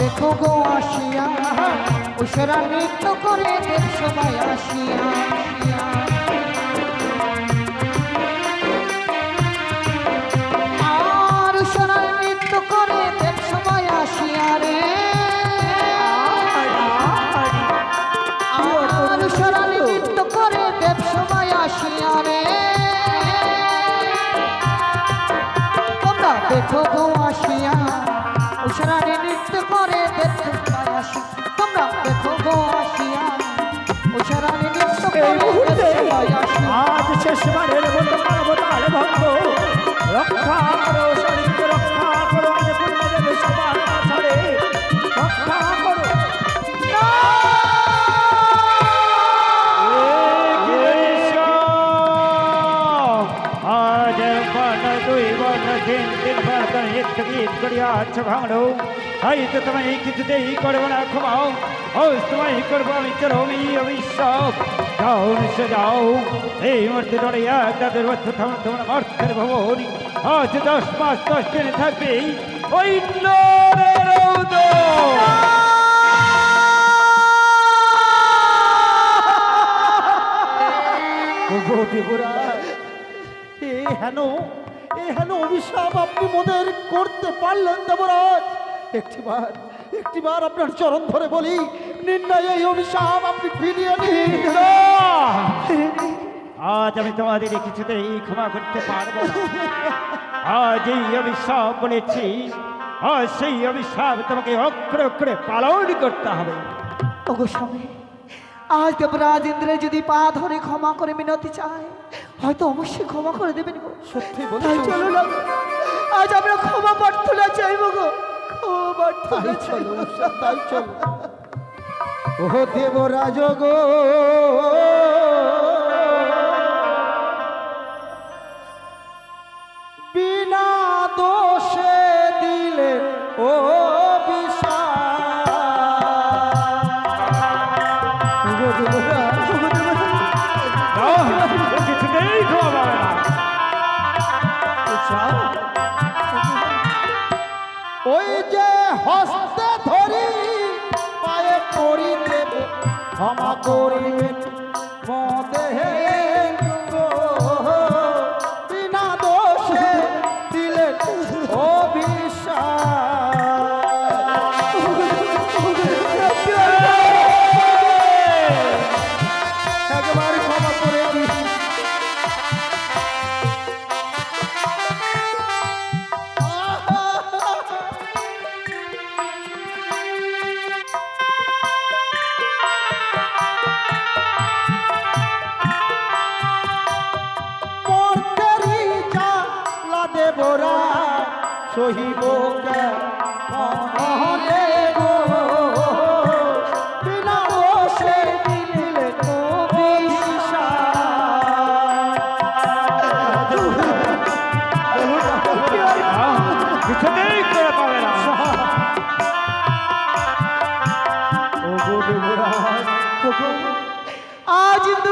দেখো গো আসিয়া, উষারা নৃত্য করে দেব সবাই আসিয়া। আর উষারা নৃত্য করে দেব সবাই আসিয়া রে, আর উষারা নৃত্য করে দেব সবাই আসিয়া রে। তোমরা দেখো গো আসিয়া, উষারানী নৃত্য করে দেখতে পাই আসি। তোমরা দেখো গো আসিয়া, উষারানী নৃত্য করে দেখতে পাই আসি। আজ শেষবারের মতো পার্বতাল ভক্ত, রক্ষা করো শরীরকে, রক্ষা করো আজ পূর্ণদেব সবার মাঝারে, রক্ষা করো। আজ বর্ণ দুই বর্ণ তিন বর্ণ নৃত্য গীত করিয়াছ ভাঙড়ো, তাই তো তোমায় কিছুতেই করবো না ক্ষমাও। আজ তোমায় করবো আমি চরমী অভিশাপ। যাও সে যাও, এই মুহূর্তে ডরে এক দাদের মধ্যে তোমার অর্থের ভবনী। আজ 10 মাস 10 দিন থাকবে ওই নরের উদয়। ওগো দেবরাজ, এ হেন অভিশাপ আপনি মোদের করতে পারলেন দেবরাজ? একটিবার আপনার চরণ ধরে বলি, নির্ণয় এই অভিশাপ আপনি ফিরিয়ে নিন। আজ আমি তোমাদের কিছুতেই ক্ষমা করতে পারবো না। আজ এই অভিশাপ বলেছি, আজ সেই অভিশাপ তোমাকে অক্ষরে অক্ষরে পালন করতে হবে। ওগো স্বামী, আজ দেবরাজ ইন্দ্রে যদি পা ধরে ক্ষমা করে মিনতি চায়, হয়তো অবশ্যই ক্ষমা করে দেবেন গো। সত্যি তাই বলছো? চলো না, আজ আমরা ক্ষমা প্রার্থনা চাইবো গো, ক্ষমা প্রার্থনা তাই চাইবো। চলো উষা, তাই চলো। ও দেবরাজ গো, বিনা দোষে দিলে ও কিছুতেই ক্ষমা পাবে না। ওই যে হস্তে ধরি পায়ে পড়ি দেব, ক্ষমা করিবেন মদেহে গো, বিনা দোষে দিলে একবার ক্ষমা করে দিন। দেবরা সহিব কে গো,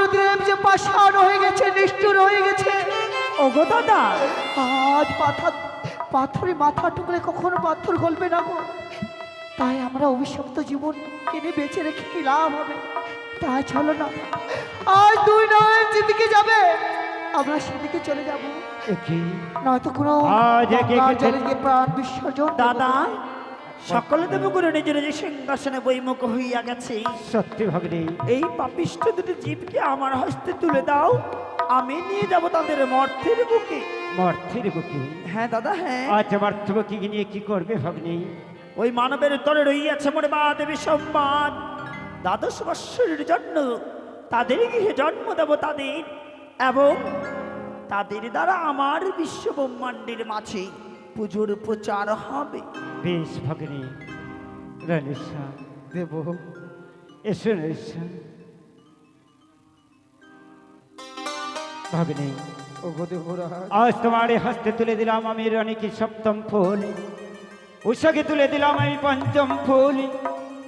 রুদ্রদেব যে পাষাণ হয়ে গেছে, নিষ্ঠুর হয়ে গেছে। ওগো দাদা, আজ পাথরে মাথা টুকরে কখনো পাথর গলবে না গো। তাই আমরা অভিশপ্ত জীবন কিনে বেঁচে রেখে কি লাভ হবে? তাই চলো না, আজ দুই নয় যেদিকে যাবে আমরা সেদিকে চলে যাব, কি নয়তো কোনো আজ একে গঙ্গার একে জলে গিয়ে প্রাণ বিসর্জন দেব। দাদা, সকলে দেবগুরু নিজের যে সিংহাসনে বৈমুখ হইয়া গেছে। সত্যি ভগ্নী, এই পাপিষ্ঠ দুটি জীবকে আমার হস্তে তুলে দাও, আমি নিয়ে যাব তাদের মর্তের বুকে। মর্থের বুকে? হ্যাঁ দাদা, হ্যাঁ। আজ মর্থ বুকে নিয়ে কি করবে ভগ্নী? ওই মানবের তরে রইয়াছে মনে মা দেবী সম্বাদ। দ্বাদশ বৎসরের জন্য তাদের গৃহে জন্ম দেব তাদের, এবং তাদের দ্বারা আমার বিশ্ব ব্রহ্মাণ্ডের মাঝে পুজোর প্রচার হবে। বেশ ভগ্নী। রণেশা, দেব। এসো রণেশা। ভগ্নী, ওগো দেবরাজ, আজ তোমার এই হস্তে তুলে দিলাম আমি রণিকে সপ্তম ফুল, উষাকে তুলে দিলাম আমি পঞ্চম ফুল।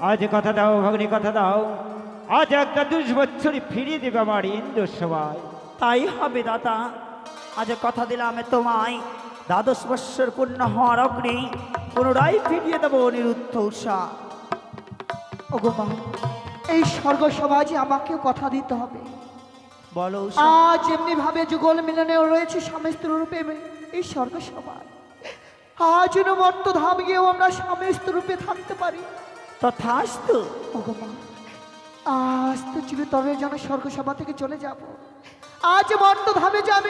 আজ কথা দাও ভগ্নী, কথা দাও, আজ একটা ২০ বছর ফিরিয়ে দেবে আমার ইন্দ্র সবাই। তাই হবে দাদা, আজ কথা দিলাম তোমায়, দ্বাদশ বৎসর পূর্ণ হওয়ার অগ্নি পুনরায় ফিরিয়ে দেবো অনিরুদ্ধ উষা। ওগো মা, এই স্বর্গ সমাজে আমাকেও কথা দিতে হবে। বলো উষা। আজ এমনি ভাবে যুগল মিলনে রয়েছে স্বামী স্ত্রী রূপে এই স্বর্গ সমাজ, আজ মর্ত ধাম গিয়েও আমরা স্বামী স্ত্রী রূপে থাকতে পারি। তথাস্তু। ওগো মা, আজ তো চিরতরের জন্য স্বর্গ সভা থেকে চলে যাব। আজ মর্ত ধামে যাব।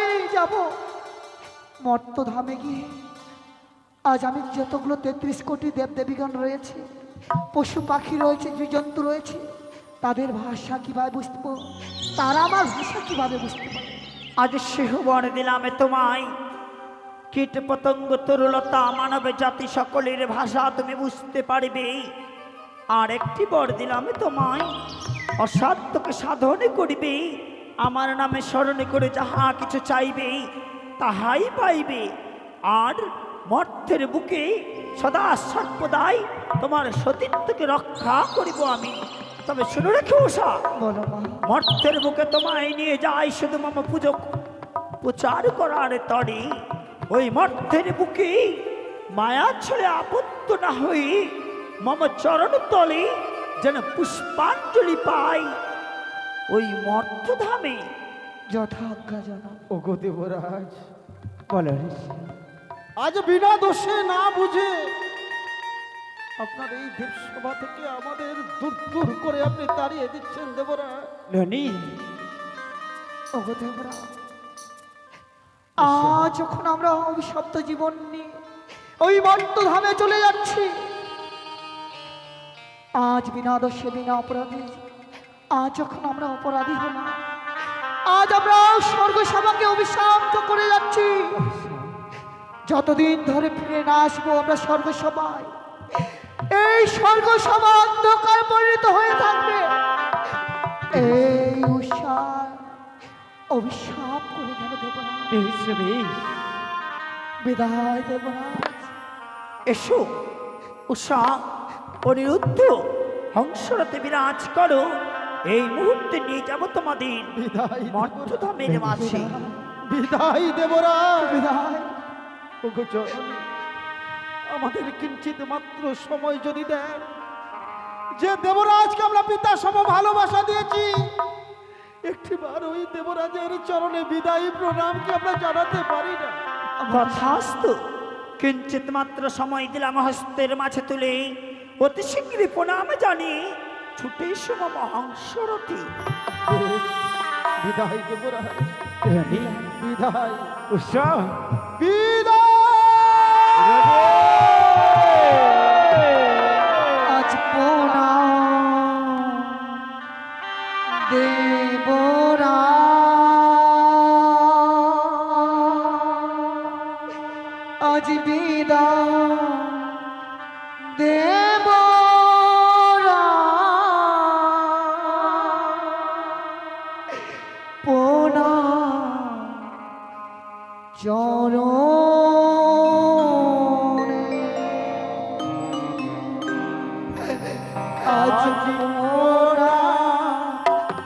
মর্ত ধামে গিয়ে আজ আমি যতগুলো ৩৩ কোটি দেবদেবীগণ রয়েছে, পশু পাখি রয়েছে, জীবজন্তু রয়েছে, তাদের ভাষা কিভাবে বুঝবো? তারা আমার ভাষা কিভাবে বুঝতে পারে? আজ সেহবর দিলাম তোমায়, কীট পতঙ্গ তরুলতা মানব জাতি সকলের ভাষা তুমি বুঝতে পারবে। আর একটি বর দিলাম তোমায়, অসাধ্যকে সাধন করিবে, আমার নামে স্মরণে করে যাহা কিছু চাইবে তাহাই পাইবে। আর মর্তের বুকে সদা সর্বদাই তোমার সতীত্বকে রক্ষা করিব আমি। তবে শুনে রেখে উষা, বলো মা। মর্তের বুকে তোমায় নিয়ে যাই শুধু মামা পুজো প্রচার করার তরে। ওই মর্তের বুকে মায়া ছেড়ে আপত্ত না হয়ে মম চরণ তলে যেন পুষ্পাঞ্জলি পাই ওই মর্তধামে। যথাজ্ঞা জানা। ওগো দেবরাজ, বলো রণেশা। আজ বিনা দোষে না বুঝে আপনার এই দেবসভা থেকে আমাদের দূর দূর করে আপনি তাড়িয়ে দিচ্ছেন দেবরাজ। রণী, ওগো দেবরা, আজ যখন আমরা অভিশপ্ত জীবন নিয়ে ওই মর্ত ধামে চলে যাচ্ছি, আজ বিনা দোষে বিনা অপরাধী, আজ যখন আমরা অপরাধী হলাম, আজ আমরা স্বর্গ সভাকে অভিশাপ্ত করে যাচ্ছি। যতদিন ধরে ফিরে না আসবো আমরা স্বর্গ সভায়, এই স্বর্গ সভা অন্ধকার পরিণত হয়ে থাকবে। এই উষা অভিশাপ করে গেল দেবরাজ। বেশ বেশ। বিদায় দেবরাজ। এসো উষা, অনিরুদ্ধ হংসরতে বিরাজ করো। এই মুহূর্তে নিয়ে যাব তোমাদের বিদায় মর্তধামের মাঝে। বিদায় দেবরাজ। বিদায়। ওগো জননী, আমাদের কিঞ্চিত মাত্র সময় যদি দেন, যে দেবরাজকে আমরা পিতা সম ভালোবাসা দিয়েছি, একটিবার ওই দেবরাজের চরণে বিদায়ী প্রণামকে আমরা জানাতে পারি না। তথাস্তু। কিঞ্চিত মাত্র সময় দিলাম হস্তের মাঝে তুলে, অতি শীঘ্রই প্রণাম জানি ছুটে এসো মম হংসরতি। বিদায় দেবরাজ, রণী, বিদায়, উষা, বিদায়। আজ প্রণাম দেবরাজ, আজ বিদায় দেবরাজ, প্রণাম চরণে। আজ প্রণাম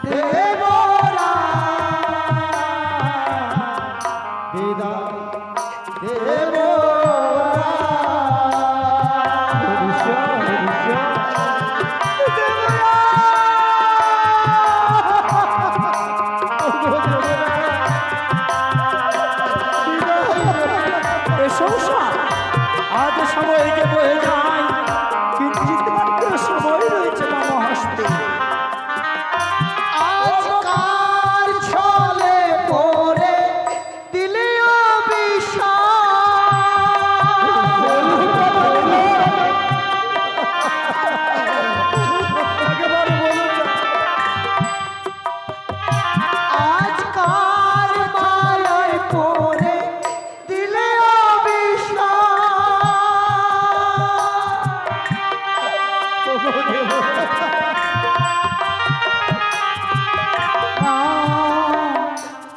দেবরাজ, এসো উষা, আজ সময়কে বয়ে যায়, কিঞ্চিত মাত্র সময় রয়েছে মম হস্তে। আজকার ছলে পড়ে দিলে আজকার মায়ায় পড়ে দিলে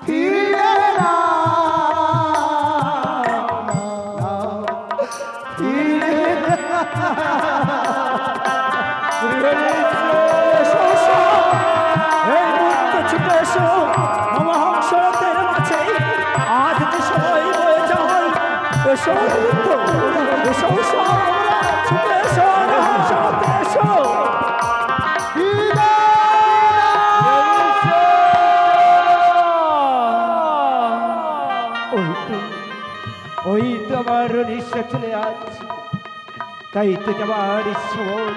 ফিরে না ফিরে এসো উষা, এই মুহূর্তে ছুটে এসো মম হংসরথের মাঝে, আজ যে সময় বয়ে যায়। এসো দ্রুত, এসো উষা, ছুটে এসো হংসরথে এসো। ওই তো আমার নিঃশ্বাস চলে যাচ্ছে, তাই তো যাবার ঈশ্বর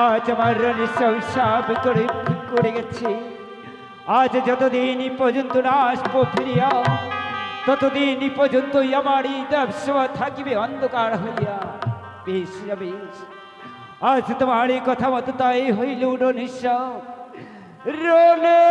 আজ আমার নিঃশ্বাস করে গেছে। আজ যতদিন পর্যন্ত না আসবো ফিরিয়া, ততদিন পর্যন্তই আমার এই ব্যবসা থাকিবে অন্ধকার হইয়া। বেশ বেশ, আজ তোমার এই কথা মতো তাই হইল নিঃশ্বাস রনে।